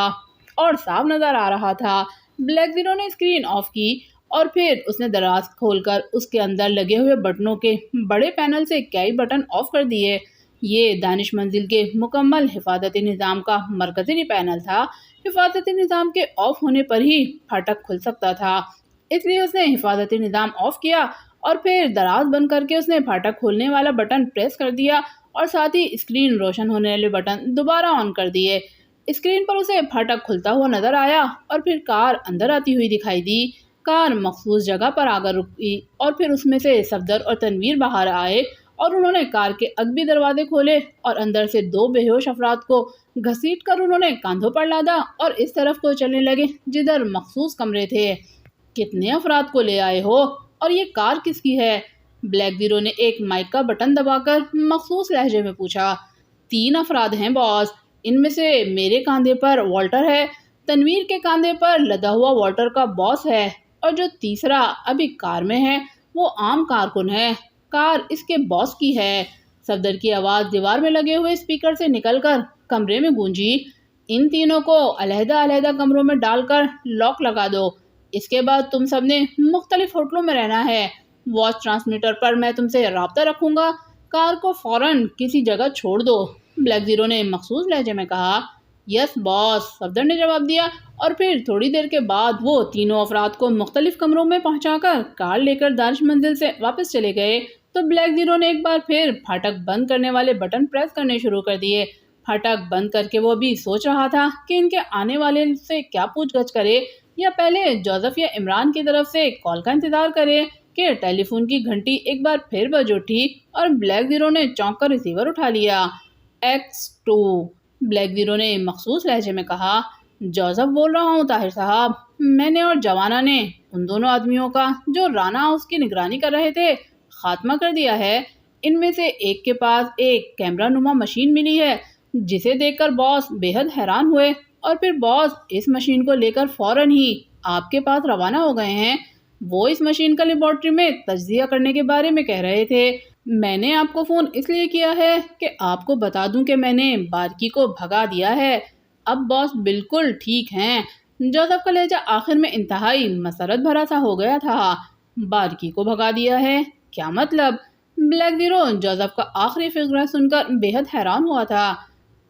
اور صاف نظر آ رہا تھا۔ بلیک زیرو نے اسکرین آف کی اور پھر اس نے دراز کھول کر اس کے اندر لگے ہوئے بٹنوں کے بڑے پینل سے کئی بٹن آف کر دیے۔ یہ دانش منزل کے مکمل حفاظتی نظام کا مرکزی پینل تھا۔ حفاظتی نظام کے آف ہونے پر ہی پھاٹک کھل سکتا تھا، اس لیے اس نے حفاظتی نظام آف کیا اور پھر دراز بند کر کے اس نے پھاٹک کھولنے والا بٹن پریس کر دیا اور ساتھ ہی اسکرین روشن ہونے والے بٹن دوبارہ آن کر دیے۔ اسکرین پر اسے پھاٹک کھلتا ہوا نظر آیا اور پھر کار اندر آتی ہوئی دکھائی دی۔ کار مخصوص جگہ پر آ کر رکی اور پھر اس میں سے صفدر اور تنویر باہر آئے اور انہوں نے کار کے عقبی دروازے کھولے اور اندر سے 2 بے ہوش افراد کو گھسیٹ کر انہوں نے کاندھوں پر لادا اور اس طرف کو چلنے لگے جدھر مخصوص کمرے تھے۔ کتنے افراد کو لے آئے ہو اور یہ کار کس کی ہے؟ بلیک زیرو نے ایک مائک کا بٹن دبا کر مخصوص لہجے میں پوچھا۔ 3 افراد ہیں باس، ان میں سے میرے کاندھے پر والٹر ہے، تنویر کے کاندھے پر لدا ہوا والٹر کا باس ہے اور جو تیسرا ابھی کار میں ہے وہ عام کارکن ہے، کار اس کے باس کی ہے۔ صفدر کی آواز دیوار میں لگے ہوئے اسپیکر سے نکل کر کمرے میں گونجی۔ ان تینوں کو علیحدہ علیحدہ کمروں میں ڈال کر لاک لگا دو، اس کے بعد تم سب نے مختلف ہوٹلوں میں رہنا ہے۔ واچ ٹرانسمیٹر پر میں تم سے رابطہ رکھوں گا، کار کو فوراً کسی جگہ چھوڑ دو۔ بلیک زیرو نے مخصوص لہجے میں کہا۔ یس باس، صفدر نے جواب دیا اور پھر تھوڑی دیر کے بعد وہ تینوں افراد کو مختلف کمروں میں پہنچا کر کار لے کر دانش منزل سے واپس چلے گئے تو بلیک زیرو نے ایک بار پھر پھاٹک بند کرنے والے بٹن پریس کرنے شروع کر دیے۔ پھاٹک بند کر کے وہ بھی سوچ رہا تھا کہ ان کے آنے والے سے کیا پوچھ گچھ کرے، یا پہلے جوزف یا عمران کی طرف سے کال کا انتظار کرے کہ ٹیلی فون کی گھنٹی ایک بار پھر بج اٹھی اور بلیک زیرو نے چونک کر ریسیور اٹھا لیا۔ X2 بلیک زیرو نے مخصوص لہجے میں کہا۔ جوزف بول رہا ہوں طاہر صاحب، میں نے اور جوانا نے ان دونوں آدمیوں کا جو رانا ہاؤس کی نگرانی کر رہے تھے خاتمہ کر دیا ہے۔ ان میں سے ایک کے پاس ایک کیمرہ نما مشین ملی ہے جسے دیکھ کر باس بے حد حیران ہوئے، اور پھر باس اس مشین کو لے کر فوراً ہی آپ کے پاس روانہ ہو گئے ہیں۔ وہ اس مشین کا لیبارٹری میں تجزیہ کرنے کے بارے میں کہہ رہے تھے۔ میں نے آپ کو فون اس لیے کیا ہے کہ آپ کو بتا دوں کہ میں نے بارکی کو بھگا دیا ہے۔ اب باس بالکل ٹھیک ہیں۔ جوزف کا لہجہ آخر میں انتہائی مسرت بھرا سا ہو گیا تھا۔ بارکی کو بھگا دیا ہے؟ کیا مطلب؟ بلیک زیرو جوزف کا آخری فقرہ سن کر بے حد حیران ہوا تھا۔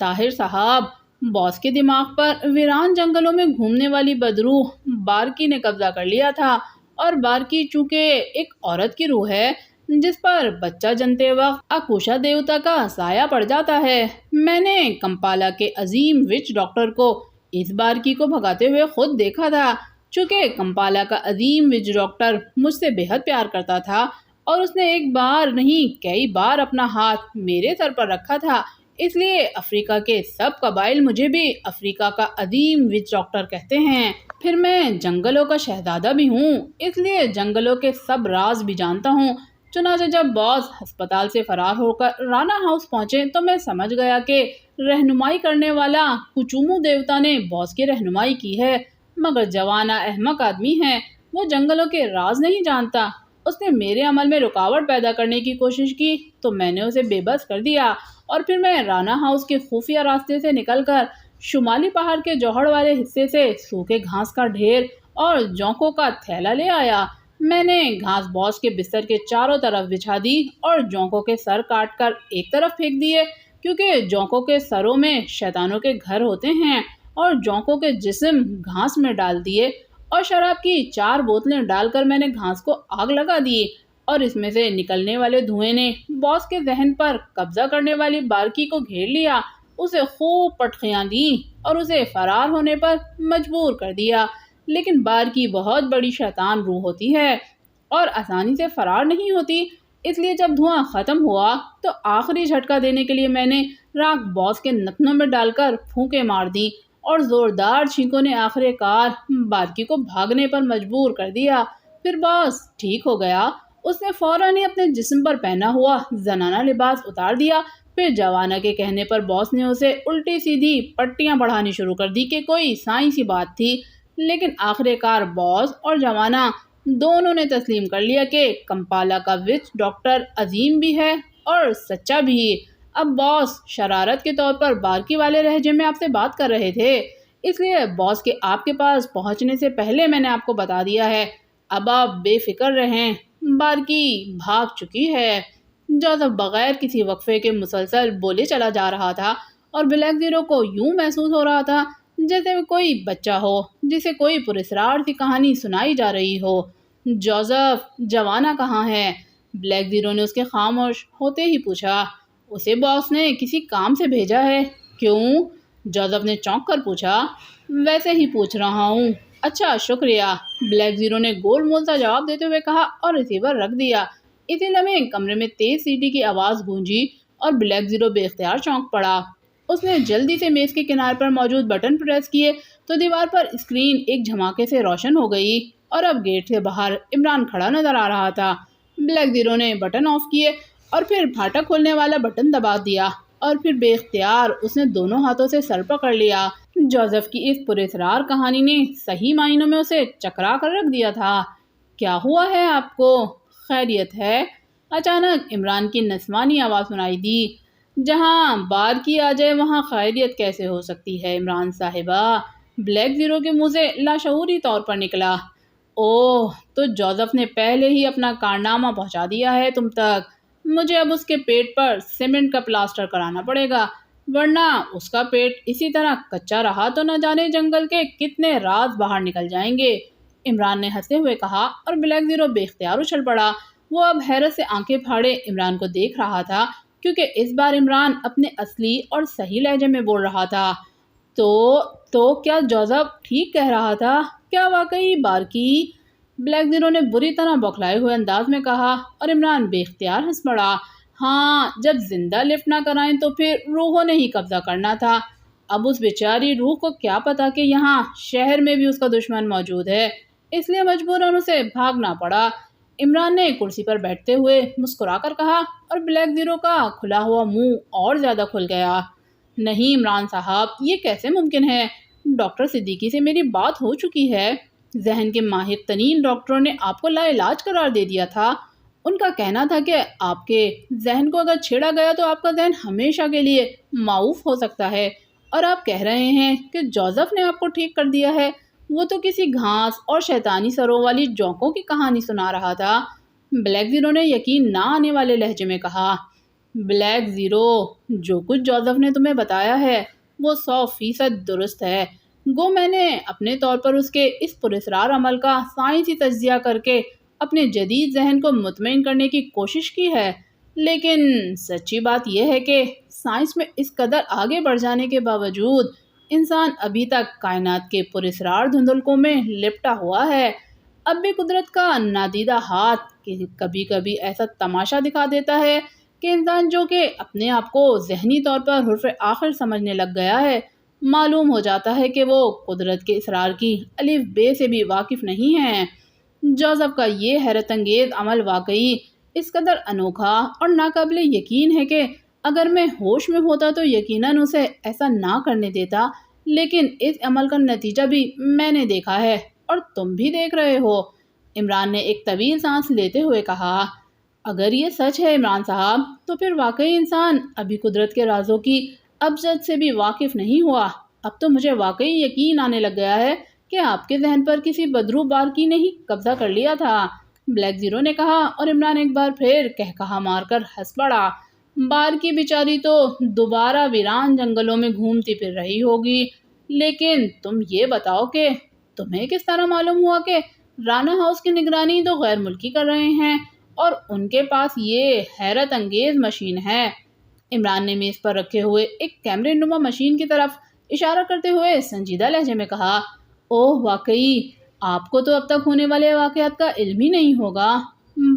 طاہر صاحب، باس کے دماغ پر ویران جنگلوں میں گھومنے والی بدروح بارکی نے قبضہ کر لیا تھا، اور بارکی چونکہ ایک عورت کی روح ہے جس پر بچہ جنتے وقت اکوشا دیوتا کا سایہ پڑ جاتا ہے۔ میں نے کمپالا کے عظیم وچ ڈاکٹر کو اس بارکی کو بھگاتے ہوئے خود دیکھا تھا۔ چونکہ کمپالا کا عظیم وچ ڈاکٹر مجھ سے بے حد پیار کرتا تھا، اور اس نے ایک بار نہیں کئی بار اپنا ہاتھ میرے سر پر رکھا تھا، اس لیے افریقہ کے سب قبائل مجھے بھی افریقہ کا عظیم وچ ڈاکٹر کہتے ہیں۔ پھر میں جنگلوں کا شہزادہ بھی ہوں، اس لیے جنگلوں کے سب راز بھی جانتا ہوں۔ چنانچہ جب باس ہسپتال سے فرار ہو کر رانا ہاؤس پہنچے تو میں سمجھ گیا کہ رہنمائی کرنے والا کچومو دیوتا نے باس کی رہنمائی کی ہے، مگر جوانا احمق آدمی ہے، وہ جنگلوں کے راز نہیں جانتا۔ اس نے میرے عمل میں رکاوٹ پیدا کرنے کی کوشش کی تو میں نے اسے بے بس کر دیا، اور پھر میں رانا ہاؤس کے خفیہ راستے سے نکل کر شمالی پہاڑ کے جوہڑ والے حصے سے سوکھے گھاس کا ڈھیر اور جونکوں کا تھیلا لے آیا۔ میں نے گھاس باس کے بستر کے چاروں طرف بچھا دی اور جونکوں کے سر کاٹ کر ایک طرف پھینک دیے، کیونکہ جونکوں کے سروں میں شیطانوں کے گھر ہوتے ہیں، اور جونکوں کے جسم گھاس میں ڈال دیے، اور شراب کی 4 بوتلیں ڈال کر میں نے گھاس کو آگ لگا دی، اور اس میں سے نکلنے والے دھوئیں نے باس کے ذہن پر قبضہ کرنے والی بارکی کو گھیر لیا، اسے خوب پٹخیاں دیں اور اسے فرار ہونے پر مجبور کر دیا۔ لیکن بارکی بہت بڑی شیطان روح ہوتی ہے اور آسانی سے فرار نہیں ہوتی، اس لیے جب دھواں ختم ہوا تو آخری جھٹکا دینے کے لیے میں نے راکھ باس کے نتنوں میں ڈال کر پھونکے مار دی، اور زوردار چھینکوں نے آخر کار بارکی کو بھاگنے پر مجبور کر دیا۔ پھر باس ٹھیک ہو گیا، اس نے فوراً ہی اپنے جسم پر پہنا ہوا زنانہ لباس اتار دیا۔ پھر جوانا کے کہنے پر باس نے اسے الٹی سیدھی پٹیاں پڑھانی شروع کر دی کہ کوئی سائنسی بات تھی، لیکن آخر کار باس اور جوانا دونوں نے تسلیم کر لیا کہ کمپالا کا وچ ڈاکٹر عظیم بھی ہے اور سچا بھی۔ اب باس شرارت کے طور پر بارکی والے لہجے میں آپ سے بات کر رہے تھے، اس لیے باس کے آپ کے پاس پہنچنے سے پہلے میں نے آپ کو بتا دیا ہے۔ اب آپ بے فکر رہیں، بارکی بھاگ چکی ہے۔ جوزف بغیر کسی وقفے کے مسلسل بولے چلا جا رہا تھا، اور بلیک زیرو کو یوں محسوس ہو رہا تھا جیسے وہ کوئی بچہ ہو جسے کوئی پراسرار سی کہانی سنائی جا رہی ہو۔ جوزف، جوانا کہاں ہے؟ بلیک زیرو نے اس کے خاموش ہوتے ہی پوچھا۔ اسے باس نے کسی کام سے بھیجا ہے۔ کیوں؟ جوزف نے چونک کر پوچھا۔ ویسے ہی پوچھ رہا ہوں۔ اچھا، شکریہ، بلیک زیرو نے گول مول سا جواب دیتے ہوئے کہا اور ریسیور رکھ دیا۔ اسی لمحے کمرے میں تیز سیٹی کی آواز گونجی اور بلیک زیرو بے اختیار چونک پڑا۔ اس نے جلدی سے میز کے کنارے پر موجود بٹن پریس کیے تو دیوار پر اسکرین ایک جھماکے سے روشن ہو گئی، اور اب گیٹ سے باہر عمران کھڑا نظر آ رہا تھا۔ بلیک زیرو نے بٹن آف کیے اور پھر پھاٹک کھولنے والا بٹن دبا دیا، اور پھر بے اختیار اس نے دونوں ہاتھوں سے سر پکڑ لیا۔ جوزف کی اس پراسرار کہانی نے صحیح معنوں میں اسے چکرا کر رکھ دیا تھا۔ کیا ہوا ہے آپ کو؟ خیریت ہے؟ اچانک عمران کی نسوانی آواز سنائی دی۔ جہاں بارکی آ جائے وہاں خیریت کیسے ہو سکتی ہے عمران صاحبہ؟ بلیک زیرو کے منہ سے لاشعوری طور پر نکلا۔ اوہ، تو جوزف نے پہلے ہی اپنا کارنامہ پہنچا دیا ہے تم تک۔ مجھے اب اس کے پیٹ پر سیمنٹ کا پلاسٹر کرانا پڑے گا، ورنہ اس کا پیٹ اسی طرح کچا رہا تو نہ جانے جنگل کے کتنے راز باہر نکل جائیں گے، عمران نے ہنستے ہوئے کہا، اور بلیک زیرو بے اختیار اچھل پڑا۔ وہ اب حیرت سے آنکھیں پھاڑے عمران کو دیکھ رہا تھا، کیونکہ اس بار عمران اپنے اصلی اور صحیح لہجے میں بول رہا تھا۔ تو کیا جوزف ٹھیک کہہ رہا تھا؟ کیا واقعی بارکی؟ بلیک زیرو نے بری طرح بوکھلائے ہوئے انداز میں کہا، اور عمران بے اختیار ہنس پڑا۔ ہاں، جب زندہ لفٹ نہ کرائیں تو پھر روحوں نے ہی قبضہ کرنا تھا۔ اب اس بیچاری روح کو کیا پتا کہ یہاں شہر میں بھی اس کا دشمن موجود ہے، اس لیے مجبوراً اسے بھاگنا پڑا۔ عمران نے کرسی پر بیٹھتے ہوئے مسکرا کر کہا، اور بلیک زیرو کا کھلا ہوا منہ اور زیادہ کھل گیا۔ نہیں عمران صاحب، یہ کیسے ممکن ہے؟ ڈاکٹر صدیقی سے میری بات ہو چکی ہے۔ ذہن کے ماہر ترین ڈاکٹروں نے آپ کو لا علاج قرار دے دیا تھا۔ ان کا کہنا تھا کہ آپ کے ذہن کو اگر چھیڑا گیا تو آپ کا ذہن ہمیشہ کے لیے معاف ہو سکتا ہے، اور آپ کہہ رہے ہیں کہ جوزف نے آپ کو ٹھیک کر دیا ہے؟ وہ تو کسی گھاس اور شیطانی سروں والی جوکوں کی کہانی سنا رہا تھا۔ بلیک زیرو نے یقین نہ آنے والے لہجے میں کہا، بلیک زیرو، جو کچھ جوزف نے تمہیں بتایا ہے وہ 100% درست ہے۔ گو میں نے اپنے طور پر اس کے اس پراسرار عمل کا سائنسی تجزیہ کر کے اپنے جدید ذہن کو مطمئن کرنے کی کوشش کی ہے، لیکن سچی بات یہ ہے کہ سائنس میں اس قدر آگے بڑھ جانے کے باوجود انسان ابھی تک کائنات کے پراسرار دھندلکوں میں لپٹا ہوا ہے۔ اب بھی قدرت کا نادیدہ ہاتھ کبھی کبھی ایسا تماشا دکھا دیتا ہے کہ انسان جو کہ اپنے آپ کو ذہنی طور پر حرف آخر سمجھنے لگ گیا ہے، معلوم ہو جاتا ہے کہ وہ قدرت کے اسرار کی الف بے سے بھی واقف نہیں ہے۔ جوزف کا یہ حیرت انگیز عمل واقعی اس قدر انوکھا اور ناقابل یقین ہے کہ اگر میں ہوش میں ہوتا تو یقیناً اسے ایسا نہ کرنے دیتا، لیکن اس عمل کا نتیجہ بھی میں نے دیکھا ہے اور تم بھی دیکھ رہے ہو۔ عمران نے ایک طویل سانس لیتے ہوئے کہا، اگر یہ سچ ہے عمران صاحب تو پھر واقعی انسان ابھی قدرت کے رازوں کی ابجد سے بھی واقف نہیں ہوا۔ اب تو مجھے واقعی یقین آنے لگ گیا ہے کہ آپ کے ذہن پر کسی بدرو بارکی نے ہی قبضہ کر لیا تھا، بلیک زیرو نے کہا، اور عمران ایک بار پھر کہا مار کر ہنس پڑا۔ بارکی بیچاری تو دوبارہ ویران جنگلوں میں گھومتی پھر رہی ہوگی، لیکن تم یہ بتاؤ کہ تمہیں کس طرح معلوم ہوا کہ رانا ہاؤس کی نگرانی تو غیر ملکی کر رہے ہیں اور ان کے پاس یہ حیرت انگیز مشین ہے؟ عمران نے میز پر رکھے ہوئے ایک کیمرے نما مشین کی طرف اشارہ کرتے ہوئے سنجیدہ لہجے میں کہا، اوہ واقعی آپ کو تو اب تک ہونے والے واقعات کا علم ہی نہیں ہوگا۔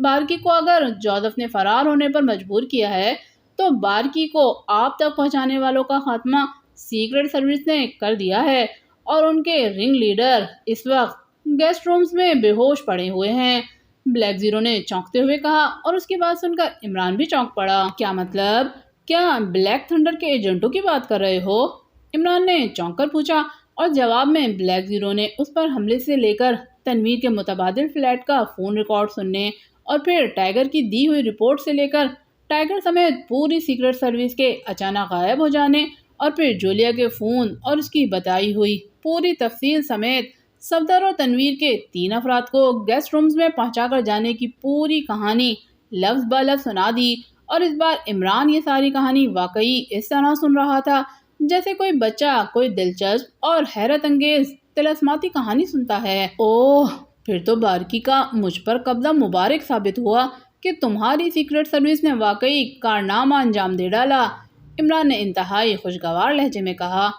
بارکی کو اگر جوزف نے فرار ہونے پر مجبور کیا ہے تو بارکی کو آپ تک پہنچانے والوں کا خاتمہ سیکرٹ سروس نے کر دیا ہے، اور ان کے رنگ لیڈر اس وقت گیسٹ رومز میں بے ہوش پڑے ہوئے ہیں۔ بلیک زیرو نے چونکتے ہوئے کہا، اور اس کی بات سن کر عمران بھی چونک پڑا۔ کیا مطلب؟ کیا بلیک تھنڈر کے ایجنٹوں کی بات کر رہے ہو؟ عمران نے چونک کر پوچھا، اور جواب میں بلیک زیرو نے اس پر حملے سے لے کر تنویر کے متبادل فلیٹ کا فون ریکارڈ سننے، اور پھر ٹائیگر کی دی ہوئی رپورٹ سے لے کر ٹائیگر سمیت پوری سیکرٹ سروس کے اچانک غائب ہو جانے، اور پھر جولیا کے فون اور اس کی بتائی ہوئی پوری تفصیل سمیت صفدر اور تنویر کے 3 افراد کو گیسٹ رومز میں پہنچا کر جانے کی پوری کہانی لفظ بہ لفظ سنا دی۔ اور اس بار عمران یہ ساری کہانی واقعی اس طرح سن رہا تھا جیسے کوئی بچہ کوئی دلچسپ اور حیرت انگیز طلسماتی کہانی سنتا ہے۔ اوہ، پھر تو بارکی کا مجھ پر قبضہ مبارک ثابت ہوا کہ تمہاری سیکرٹ سروس نے واقعی کارنامہ انجام دے ڈالا۔ عمران نے انتہائی خوشگوار لہجے میں کہا،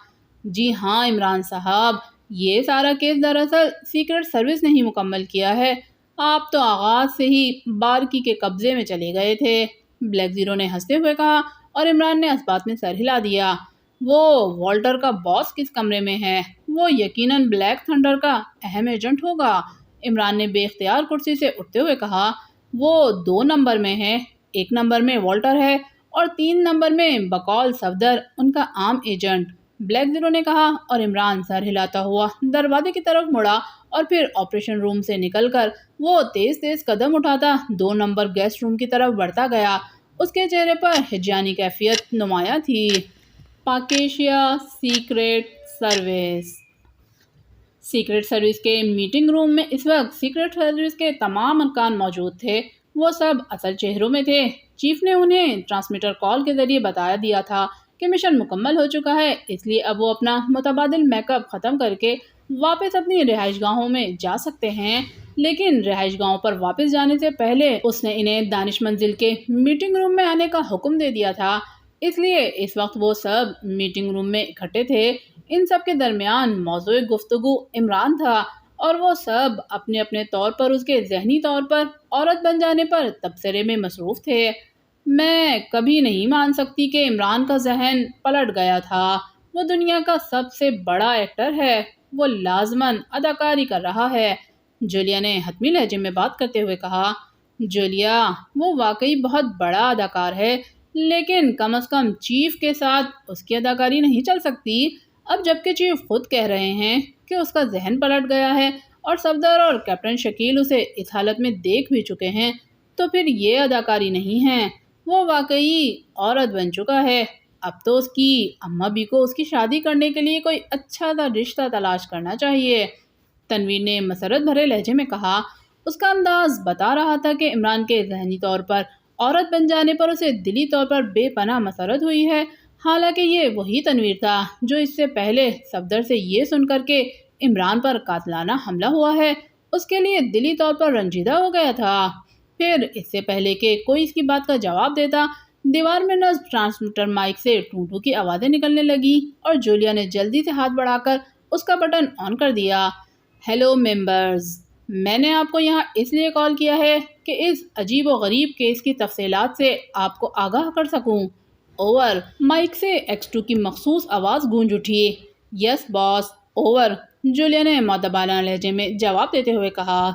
جی ہاں عمران صاحب، یہ سارا کیس دراصل سیکرٹ سروس نے ہی مکمل کیا ہے، آپ تو آغاز سے ہی بارکی کے قبضے میں چلے گئے تھے۔ بلیک زیرو نے ہنستے ہوئے کہا، اور عمران نے اس بات میں سر ہلا دیا، وہ والٹر کا باس کس کمرے میں ہے؟ وہ یقیناً بلیک تھنڈر کا اہم ایجنٹ ہوگا۔ عمران نے بے اختیار کرسی سے اٹھتے ہوئے کہا، وہ 2 نمبر میں ہے، 1 نمبر میں والٹر ہے اور 3 نمبر میں بقول صفدر ان کا عام ایجنٹ، بلیک زیرو نے کہا، اور عمران سر ہلاتا ہوا دروازے کی طرف مڑا، اور پھر آپریشن روم سے نکل کر وہ تیز تیز قدم اٹھاتا 2 نمبر گیسٹ روم کی طرف بڑھتا گیا۔ اس کے چہرے پر ہجیانی کیفیت نمایاں تھی۔ پاکیشیا سیکرٹ سروس۔ سیکرٹ سروس کے میٹنگ روم میں اس وقت سیکرٹ سروس کے تمام ارکان موجود تھے۔ وہ سب اصل چہروں میں تھے۔ چیف نے انہیں ٹرانسمیٹر کال کے ذریعے بتا دیا تھا کہ مشن مکمل ہو چکا ہے، اس لیے اب وہ اپنا متبادل میک اپ ختم کر کے واپس اپنی رہائش گاہوں میں جا سکتے ہیں، لیکن رہائش گاہوں پر واپس جانے سے پہلے اس نے انہیں دانش منزل کے میٹنگ روم میں آنے کا حکم دے دیا تھا، اس لیے اس وقت وہ سب میٹنگ روم میں اکٹھے تھے۔ ان سب کے درمیان موضوع گفتگو عمران تھا، اور وہ سب اپنے اپنے طور پر اس کے ذہنی طور پر عورت بن جانے پر تبصرے میں مصروف تھے۔ میں کبھی نہیں مان سکتی کہ عمران کا ذہن پلٹ گیا تھا، وہ دنیا کا سب سے بڑا ایکٹر ہے، وہ لازماً اداکاری کر رہا ہے، جولیا نے حتمی لہجے میں بات کرتے ہوئے کہا۔ جولیا، وہ واقعی بہت بڑا اداکار ہے، لیکن کم از کم چیف کے ساتھ اس کی اداکاری نہیں چل سکتی۔ اب جبکہ چیف خود کہہ رہے ہیں کہ اس کا ذہن پلٹ گیا ہے اور صفدر اور کیپٹن شکیل اسے اس حالت میں دیکھ بھی چکے ہیں، تو پھر یہ اداکاری نہیں ہے، وہ واقعی عورت بن چکا ہے۔ اب تو اس کی اماں بھی کو اس کی شادی کرنے کے لیے کوئی اچھا سا رشتہ تلاش کرنا چاہیے، تنویر نے مسرت بھرے لہجے میں کہا۔ اس کا انداز بتا رہا تھا کہ عمران کے ذہنی طور پر عورت بن جانے پر اسے دلی طور پر بے پناہ مسرت ہوئی ہے، حالانکہ یہ وہی تنویر تھا جو اس سے پہلے صفدر سے یہ سن کر کے عمران پر قاتلانہ حملہ ہوا ہے اس کے لیے دلی طور پر رنجیدہ ہو گیا تھا۔ پھر اس سے پہلے کہ کوئی اس کی بات کا جواب دیتا، دیوار میں نصب ٹرانسمیٹر مائک سے ٹو ٹو کی آوازیں نکلنے لگی اور جولیا نے جلدی سے ہاتھ بڑھا کر اس کا بٹن آن کر دیا۔ ہیلو ممبرز، میں نے آپ کو یہاں اس لیے کال کیا ہے کہ اس عجیب و غریب کیس کی تفصیلات سے آپ کو آگاہ کر سکوں۔ اوور، مائک سے ایکس2 کی مخصوص آواز گونج اٹھی۔ یس باس، اوور، جولیا نے مؤدبانہ لہجے میں جواب دیتے ہوئے کہا۔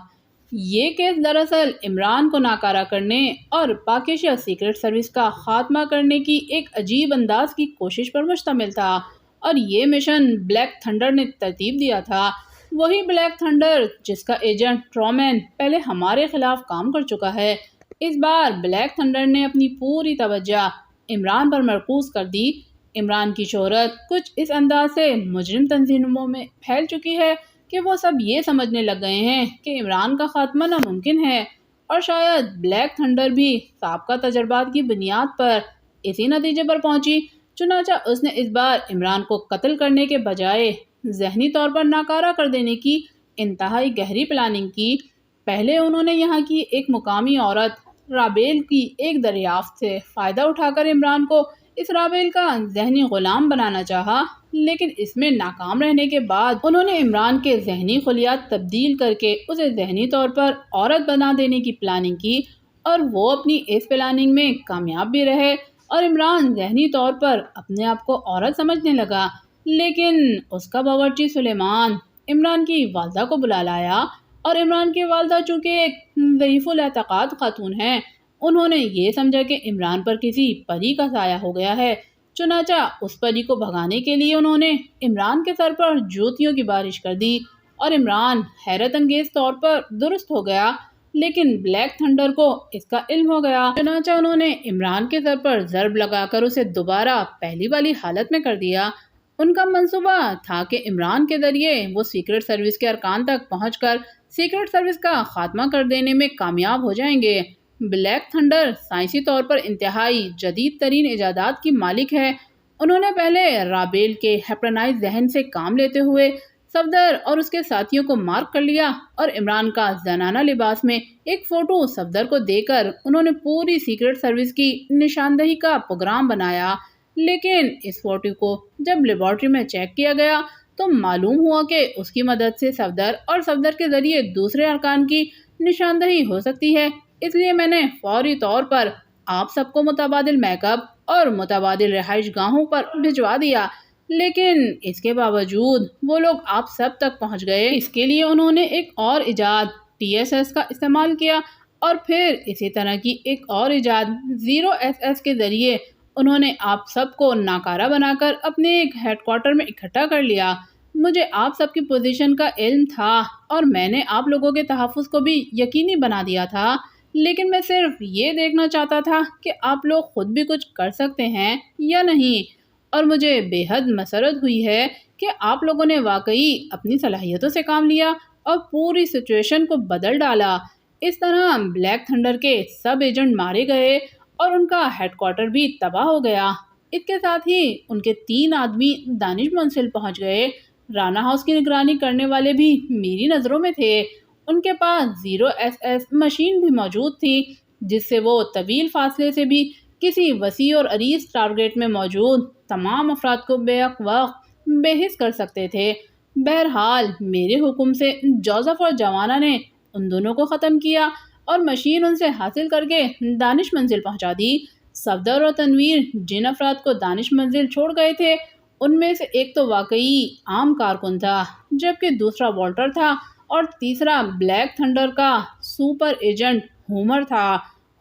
یہ کیس دراصل عمران کو ناکارہ کرنے اور پاک ایشیا سیکرٹ سروس کا خاتمہ کرنے کی ایک عجیب انداز کی کوشش پر مشتمل تھا، اور یہ مشن بلیک تھنڈر نے ترتیب دیا تھا، وہی بلیک تھنڈر جس کا ایجنٹ ٹرومین پہلے ہمارے خلاف کام کر چکا ہے۔ اس بار بلیک تھنڈر نے اپنی پوری توجہ عمران پر مرکوز کر دی۔ عمران کی شہرت کچھ اس انداز سے مجرم تنظیموں میں پھیل چکی ہے کہ وہ سب یہ سمجھنے لگ گئے ہیں کہ عمران کا خاتمہ ناممکن ہے، اور شاید بلیک تھنڈر بھی سابقہ تجربات کی بنیاد پر اسی نتیجے پر پہنچی۔ چنانچہ اس نے اس بار عمران کو قتل کرنے کے بجائے ذہنی طور پر ناکارہ کر دینے کی انتہائی گہری پلاننگ کی۔ پہلے انہوں نے یہاں کی ایک مقامی عورت رابیل کی ایک دریافت سے فائدہ اٹھا کر عمران کو اس رابیل کا ذہنی غلام بنانا چاہا، لیکن اس میں ناکام رہنے کے بعد انہوں نے عمران کے ذہنی خلیات تبدیل کر کے اسے ذہنی طور پر عورت بنا دینے کی پلاننگ کی، اور وہ اپنی اس پلاننگ میں کامیاب بھی رہے، اور عمران ذہنی طور پر اپنے آپ کو عورت سمجھنے لگا۔ لیکن اس کا باورچی سلیمان عمران کی والدہ کو بلا لایا، اور عمران کی والدہ چونکہ ایک ضعیف الاعتقاد خاتون ہیں، انہوں نے یہ سمجھا کہ عمران پر کسی پری کا سایہ ہو گیا ہے۔ چنانچہ اس پری کو بھگانے کے لیے انہوں نے عمران کے سر پر جوتیوں کی بارش کر دی، اور عمران حیرت انگیز طور پر درست ہو گیا، لیکن بلیک تھنڈر کو اس کا علم ہو گیا۔ چنانچہ انہوں نے عمران کے سر پر ضرب لگا کر اسے دوبارہ پہلی والی حالت میں کر دیا۔ ان کا منصوبہ تھا کہ عمران کے ذریعے وہ سیکرٹ سروس کے ارکان تک پہنچ کر سیکرٹ سروس کا خاتمہ کر دینے میں کامیاب ہو جائیں گے۔ بلیک تھنڈر سائنسی طور پر انتہائی جدید ترین ایجادات کی مالک ہے۔ انہوں نے پہلے رابیل کے ہیپرنائز ذہن سے کام لیتے ہوئے صفدر اور اس کے ساتھیوں کو مارک کر لیا، اور عمران کا زنانہ لباس میں ایک فوٹو صفدر کو دے کر انہوں نے پوری سیکرٹ سروس کی نشاندہی کا پروگرام بنایا۔ لیکن اس فوٹو کو جب لیبارٹری میں چیک کیا گیا تو معلوم ہوا کہ اس کی مدد سے صفدر اور صفدر کے ذریعے دوسرے ارکان کی نشاندہی ہو سکتی ہے، اس لیے میں نے فوری طور پر آپ سب کو متبادل میک اپ اور متبادل رہائش گاہوں پر بھجوا دیا، لیکن اس کے باوجود وہ لوگ آپ سب تک پہنچ گئے۔ اس کے لیے انہوں نے ایک اور ایجاد TSS کا استعمال کیا، اور پھر اسی طرح کی ایک اور ایجاد 0SS کے ذریعے انہوں نے آپ سب کو ناکارہ بنا کر اپنے ایک ہیڈ کوارٹر میں اکٹھا کر لیا۔ مجھے آپ سب کی پوزیشن کا علم تھا، اور میں نے آپ لوگوں کے تحفظ کو بھی یقینی بنا دیا تھا، لیکن میں صرف یہ دیکھنا چاہتا تھا کہ آپ لوگ خود بھی کچھ کر سکتے ہیں یا نہیں، اور مجھے بے حد مسرت ہوئی ہے کہ آپ لوگوں نے واقعی اپنی صلاحیتوں سے کام لیا اور پوری سچویشن کو بدل ڈالا۔ اس طرح بلیک تھنڈر کے سب ایجنٹ مارے گئے اور ان کا ہیڈ کوارٹر بھی تباہ ہو گیا۔ اس کے ساتھ ہی ان کے 3 آدمی دانش منزل پہنچ گئے۔ رانا ہاؤس کی نگرانی کرنے والے بھی میری نظروں میں تھے۔ ان کے پاس 0SS مشین بھی موجود تھی، جس سے وہ طویل فاصلے سے بھی کسی وسیع اور عریض ٹارگیٹ میں موجود تمام افراد کو بیک وقت بے حس کر سکتے تھے۔ بہرحال میرے حکم سے جوزف اور جوانا نے ان دونوں کو ختم کیا اور مشین ان سے حاصل کر کے دانش منزل پہنچا دی۔ صفدر اور تنویر جن افراد کو دانش منزل چھوڑ گئے تھے ان میں سے ایک تو واقعی عام کارکن تھا، جبکہ دوسرا والٹر تھا اور تیسرا بلیک تھنڈر کا سپر ایجنٹ ہومر تھا۔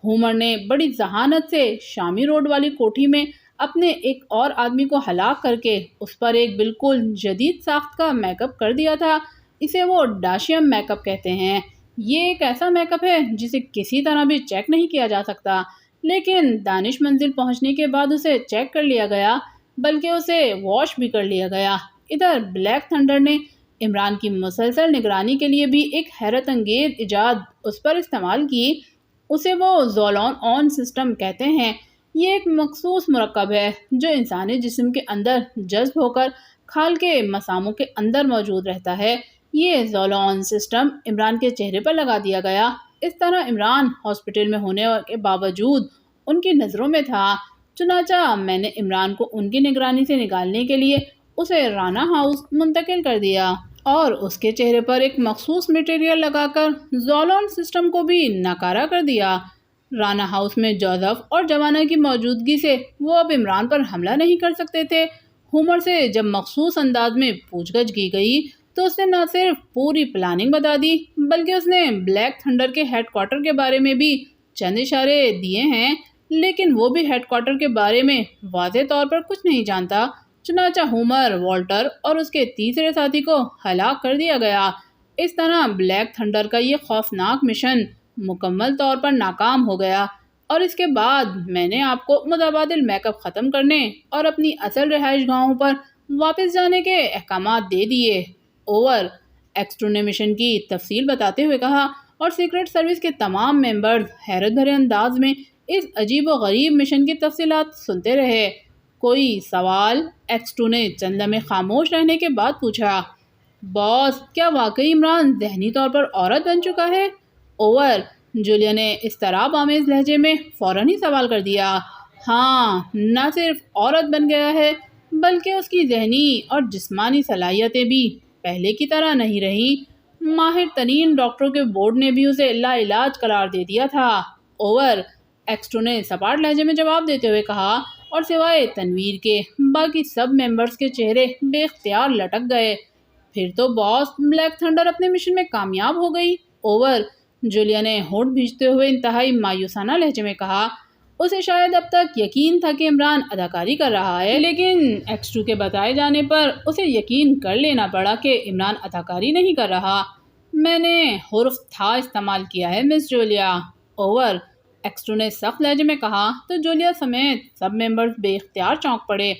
ہومر نے بڑی ذہانت سے شامی روڈ والی کوٹھی میں اپنے ایک اور آدمی کو ہلاک کر کے اس پر ایک بالکل جدید ساخت کا میک اپ کر دیا تھا۔ اسے وہ ڈاشیم میک اپ کہتے ہیں۔ یہ ایک ایسا میک اپ ہے جسے کسی طرح بھی چیک نہیں کیا جا سکتا، لیکن دانش منزل پہنچنے کے بعد اسے چیک کر لیا گیا، بلکہ اسے واش بھی کر لیا گیا۔ ادھر بلیک تھنڈر نے عمران کی مسلسل نگرانی کے لیے بھی ایک حیرت انگیز ایجاد اس پر استعمال کی۔ اسے وہ زولون آن سسٹم کہتے ہیں۔ یہ ایک مخصوص مرکب ہے جو انسانی جسم کے اندر جذب ہو کر کھال کے مساموں کے اندر موجود رہتا ہے۔ یہ زولون سسٹم عمران کے چہرے پر لگا دیا گیا۔ اس طرح عمران ہاسپٹل میں ہونے کے باوجود ان کی نظروں میں تھا۔ چنانچہ میں نے عمران کو ان کی نگرانی سے نکالنے کے لیے اسے رانا ہاؤس منتقل کر دیا اور اس کے چہرے پر ایک مخصوص مٹیریل لگا کر زولون سسٹم کو بھی ناکارہ کر دیا۔ رانا ہاؤس میں جوزف اور جوانا کی موجودگی سے وہ اب عمران پر حملہ نہیں کر سکتے تھے۔ ہومر سے جب مخصوص انداز میں پوچھ گچھ کی گئی تو اس نے نہ صرف پوری پلاننگ بتا دی، بلکہ اس نے بلیک تھنڈر کے ہیڈ کوارٹر کے بارے میں بھی چند اشارے دیے ہیں، لیکن وہ بھی ہیڈ کوارٹر کے بارے میں واضح طور پر کچھ نہیں جانتا۔ چنانچہ ہومر، والٹر اور اس کے تیسرے ساتھی کو ہلاک کر دیا گیا۔ اس طرح بلیک تھنڈر کا یہ خوفناک مشن مکمل طور پر ناکام ہو گیا، اور اس کے بعد میں نے آپ کو متبادل میک اپ ختم کرنے اور اپنی اصل رہائش گاہوں پر واپس جانے کے احکامات دے دیے۔ اوور، ایکس2 نے مشن کی تفصیل بتاتے ہوئے کہا، اور سیکرٹ سروس کے تمام ممبرز حیرت بھرے انداز میں اس عجیب و غریب مشن کی تفصیلات سنتے رہے۔ کوئی سوال؟ ایکس2 نے چند لمحے خاموش رہنے کے بعد پوچھا۔ باس، کیا واقعی عمران ذہنی طور پر عورت بن چکا ہے؟ اوور، جولیا نے اضطراب آمیز لہجے میں فوراً ہی سوال کر دیا۔ ہاں، نہ صرف عورت بن گیا ہے، بلکہ اس کی ذہنی اور جسمانی صلاحیتیں بھی پہلے کی طرح نہیں رہی۔ ماہر ترین ڈاکٹروں کے بورڈ نے بھی اسے لا علاج قرار دے دیا تھا۔ اوور، ایکس2 نے سپاٹ لہجے میں جواب دیتے ہوئے کہا، اور سوائے تنویر کے باقی سب ممبرز کے چہرے بے اختیار لٹک گئے۔ پھر تو باس، بلیک تھنڈر اپنے مشن میں کامیاب ہو گئی۔ اوور، جولیا نے ہونٹ بھیجتے ہوئے انتہائی مایوسانہ لہجے میں کہا۔ اسے شاید اب تک یقین تھا کہ عمران اداکاری کر رہا ہے، لیکن ایکس2 کے بتائے جانے پر اسے یقین کر لینا پڑا کہ عمران اداکاری نہیں کر رہا۔ میں نے حرف تھا استعمال کیا ہے مس جولیا۔ اوور، ایکس2 نے سخت لہجے میں کہا، تو جولیا سمیت سب ممبرز بے اختیار چونک پڑے۔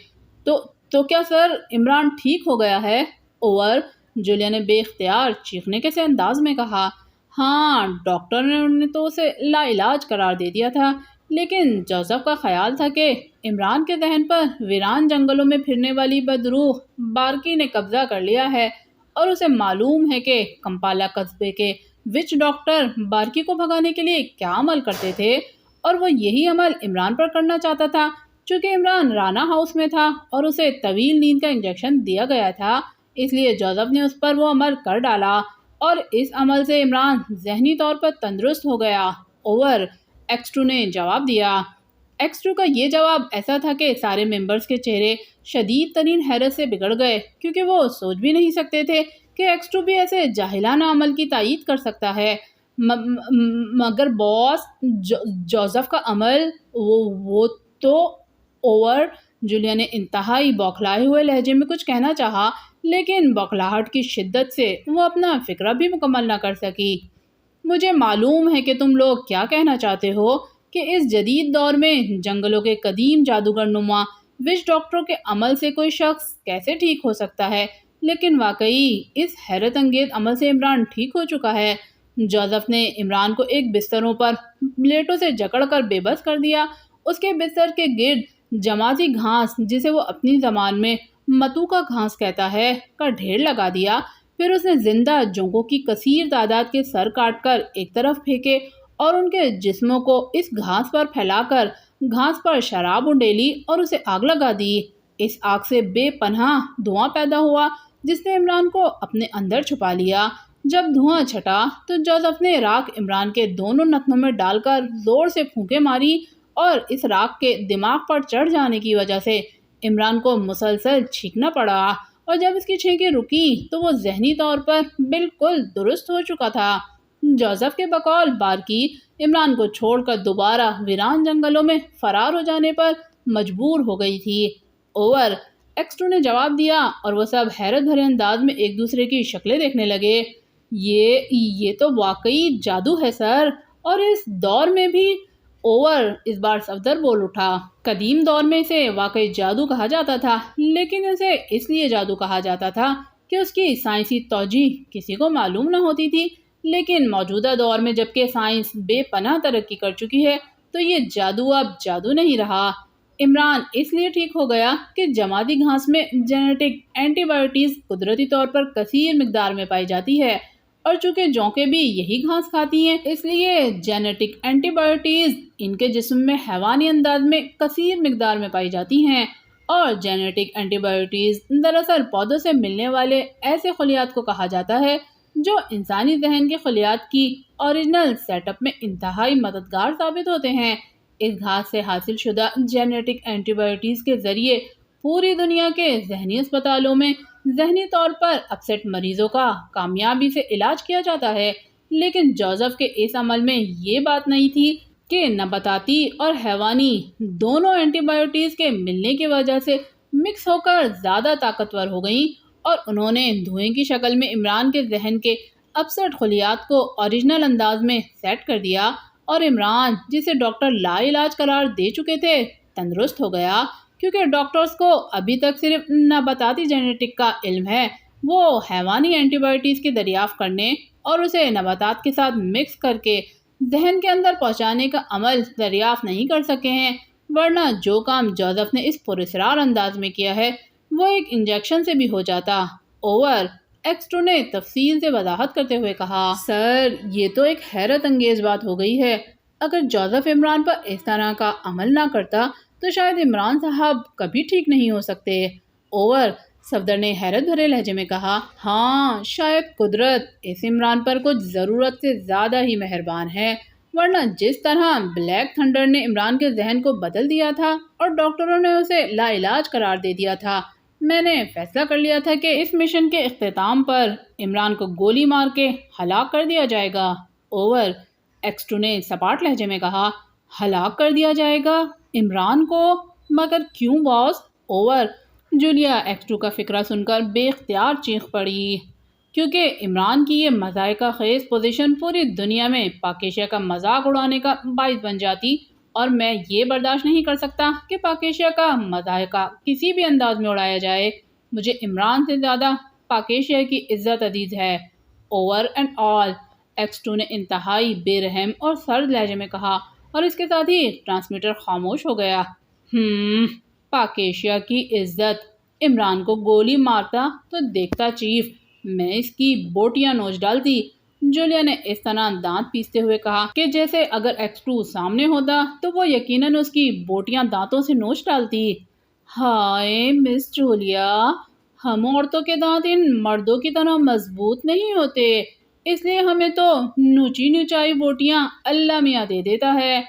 تو کیا سر عمران ٹھیک ہو گیا ہے؟ اوور، جولیا نے بے اختیار چیخنے کے سے انداز میں کہا۔ ہاں، ڈاکٹر نے تو اسے لا علاج قرار دے دیا تھا، لیکن جوزف کا خیال تھا کہ عمران کے ذہن پر ویران جنگلوں میں پھرنے والی بدروح بارکی نے قبضہ کر لیا ہے، اور اسے معلوم ہے کہ کمپالا قصبے کے وچ ڈاکٹر بارکی کو بھگانے کے لیے کیا عمل کرتے تھے، اور وہ یہی عمل عمران پر کرنا چاہتا تھا۔ چونکہ عمران رانا ہاؤس میں تھا اور اسے طویل نیند کا انجیکشن دیا گیا تھا، اس لیے جوزف نے اس پر وہ عمل کر ڈالا، اور اس عمل سے عمران ذہنی طور پر تندرست ہو گیا۔ اوور، ایکس2 نے جواب دیا۔ ایکس2 کا یہ جواب ایسا تھا کہ سارے ممبرز کے چہرے شدید ترین حیرت سے بگڑ گئے، کیونکہ وہ سوچ بھی نہیں سکتے تھے کہ ایکس2 بھی ایسے جاہلانہ عمل کی تائید کر سکتا ہے۔ مگر باس، جوزف کا عمل وہ تو… اوور، جولیا نے انتہائی بوکھلائے ہوئے لہجے میں کچھ کہنا چاہا، لیکن بوکھلاہٹ کی شدت سے وہ اپنا فقرہ بھی مکمل نہ کر سکی۔ مجھے معلوم ہے کہ تم لوگ کیا کہنا چاہتے ہو کہ اس جدید دور میں جنگلوں کے قدیم جادوگر نما وچ ڈاکٹروں کے عمل سے کوئی شخص کیسے ٹھیک ہو سکتا ہے، لیکن واقعی اس حیرت انگیز عمل سے عمران ٹھیک ہو چکا ہے۔ جوزف نے عمران کو ایک بستروں پر پلیٹوں سے جکڑ کر بے بس کر دیا۔ اس کے بستر کے گرد جماعتی گھاس، جسے وہ اپنی زبان میں متو کا گھاس کہتا ہے، کا ڈھیر لگا دیا۔ پھر اس نے زندہ جونگوں کی کثیر تعداد کے سر کاٹ کر ایک طرف پھینکے اور ان کے جسموں کو اس گھاس پر پھیلا کر گھاس پر شراب انڈیلی اور اسے آگ لگا دی۔ اس آگ سے بے پناہ دھواں پیدا ہوا جس نے عمران کو اپنے اندر چھپا لیا۔ جب دھواں چھٹا تو جوزف نے راکھ عمران کے دونوں نتنوں میں ڈال کر زور سے پھونکیں ماری، اور اس راکھ کے دماغ پر چڑھ جانے کی وجہ سے عمران کو مسلسل چھینکنا پڑا اور جب اس کی چھینکیں رکی تو وہ ذہنی طور پر بالکل درست ہو چکا تھا۔ جوزف کے بقول بارکی عمران کو چھوڑ کر دوبارہ ویران جنگلوں میں فرار ہو جانے پر مجبور ہو گئی تھی۔ اوور، ایکس2 نے جواب دیا اور وہ سب حیرت بھرے انداز میں ایک دوسرے کی شکلیں دیکھنے لگے۔ یہ تو واقعی جادو ہے سر، اور اس دور میں بھی۔ اوور اس بار صفدر بول اٹھا۔ قدیم دور میں اسے واقعی جادو کہا جاتا تھا، لیکن اسے اس لیے جادو کہا جاتا تھا کہ اس کی سائنسی توجہ کسی کو معلوم نہ ہوتی تھی، لیکن موجودہ دور میں جبکہ سائنس بے پناہ ترقی کر چکی ہے تو یہ جادو اب جادو نہیں رہا۔ عمران اس لیے ٹھیک ہو گیا کہ جمادی گھاس میں جینیٹک اینٹی بائیوٹیز قدرتی طور پر کثیر مقدار میں پائی جاتی ہے، اور چونکہ جونکیں بھی یہی گھاس کھاتی ہیں اس لیے جینیٹک اینٹی بائیوٹیز ان کے جسم میں حیوانی انداز میں کثیر مقدار میں پائی جاتی ہیں، اور جینیٹک اینٹی بائیوٹیز دراصل پودوں سے ملنے والے ایسے خلیات کو کہا جاتا ہے جو انسانی ذہن کے خلیات کی اوریجنل سیٹ اپ میں انتہائی مددگار ثابت ہوتے ہیں۔ اس گھاس سے حاصل شدہ جینیٹک اینٹی بائیوٹیز کے ذریعے پوری دنیا کے ذہنی اسپتالوں میں ذہنی طور پر اپسیٹ مریضوں کا کامیابی سے علاج کیا جاتا ہے، لیکن جوزف کے اس عمل میں یہ بات نہیں تھی کہ نباتاتی اور حیوانی دونوں اینٹی بائیوٹیز کے ملنے کی وجہ سے مکس ہو کر زیادہ طاقتور ہو گئیں، اور انہوں نے دھوئیں کی شکل میں عمران کے ذہن کے اپسیٹ خلیات کو اوریجنل انداز میں سیٹ کر دیا، اور عمران جسے ڈاکٹر لا علاج قرار دے چکے تھے تندرست ہو گیا، کیونکہ ڈاکٹرز کو ابھی تک صرف نباتاتی جینیٹک کا علم ہے۔ وہ حیوانی اینٹی بائیوٹیز کی دریافت کرنے اور اسے نباتات کے ساتھ مکس کر کے ذہن کے اندر پہنچانے کا عمل دریافت نہیں کر سکے ہیں، ورنہ جو کام جوزف نے اس پراسرار انداز میں کیا ہے وہ ایک انجیکشن سے بھی ہو جاتا۔ اوور، ایکس2 نے تفصیل سے وضاحت کرتے ہوئے کہا، سر یہ تو ایک حیرت انگیز بات ہو گئی ہے۔ اگر جوزف عمران پر اس طرح کا عمل نہ کرتا تو شاید عمران صاحب کبھی ٹھیک نہیں ہو سکتے۔ اوور، صفدر نے حیرت بھرے لہجے میں کہا، ہاں شاید قدرت اس عمران پر کچھ ضرورت سے زیادہ ہی مہربان ہے، ورنہ جس طرح بلیک تھنڈر نے عمران کے ذہن کو بدل دیا تھا اور ڈاکٹروں نے اسے لا علاج قرار دے دیا تھا، میں نے فیصلہ کر لیا تھا کہ اس مشن کے اختتام پر عمران کو گولی مار کے ہلاک کر دیا جائے گا۔ اوور، ایکس2 نے سپاٹ لہجے میں کہا، ہلاک کر دیا جائے گا عمران کو؟ مگر کیوں باس؟ اوور، جولیا ایکس2 کا فکرہ سن کر بے اختیار چیخ پڑی، کیونکہ عمران کی یہ مضحکہ خیز پوزیشن پوری دنیا میں پاکیشیا کا مذاق اڑانے کا باعث بن جاتی، اور میں یہ برداشت نہیں کر سکتا کہ پاکیشیا کا مضحکہ کسی بھی انداز میں اڑایا جائے۔ مجھے عمران سے زیادہ پاکیشیا کی عزت عزیز ہے۔ اوور اینڈ آل، ایکس2 نے انتہائی بے رحم اور سرد لہجے میں کہا، اور اس کے ساتھ ہی ٹرانسمیٹر خاموش ہو گیا۔ پاکیشیا کی عزت؟ عمران کو گولی مارتا تو دیکھتا چیف، میں اس کی بوٹیاں نوچ ڈالتی۔ جولیا نے اس طرح دانت پیستے ہوئے کہا کہ جیسے اگر ایکس2 سامنے ہوتا تو وہ یقیناً اس کی بوٹیاں دانتوں سے نوچ ڈالتی۔ ہائے مس جولیا، ہم عورتوں کے دانت ان مردوں کی طرح مضبوط نہیں ہوتے، اس لیے ہمیں تو نوچی نوچائی بوٹیاں اللہ میاں دے دیتا ہے۔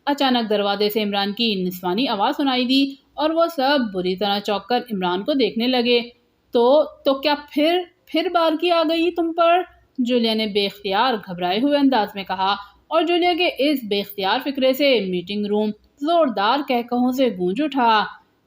اچانک دروازے سے عمران کی نسوانی آواز سنائی دی اور وہ سب بری طرح چونک کر عمران کو دیکھنے لگے۔ تو کیا پھر بارکی آ گئی تم پر؟ جولیا نے بے اختیار گھبرائے ہوئے انداز میں کہا، اور جولیا کے اس بے اختیار فکرے سے میٹنگ روم زوردار کہکہوں سے گونج اٹھا۔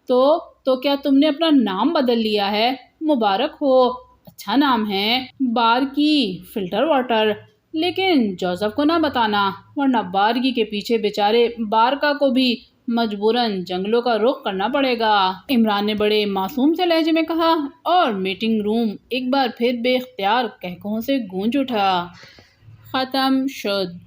تو کیا تم نے اپنا نام بدل لیا ہے؟ مبارک ہو، اچھا نام ہے، بارکی فلٹر واٹر۔ لیکن جوزف کو نہ بتانا، ورنہ بارکی کے پیچھے بیچارے بارکا کو بھی مجبوراً جنگلوں کا رخ کرنا پڑے گا، عمران نے بڑے معصوم سے لہجے میں کہا، اور میٹنگ روم ایک بار پھر بے اختیار کہکہوں سے گونج اٹھا۔ ختم شد۔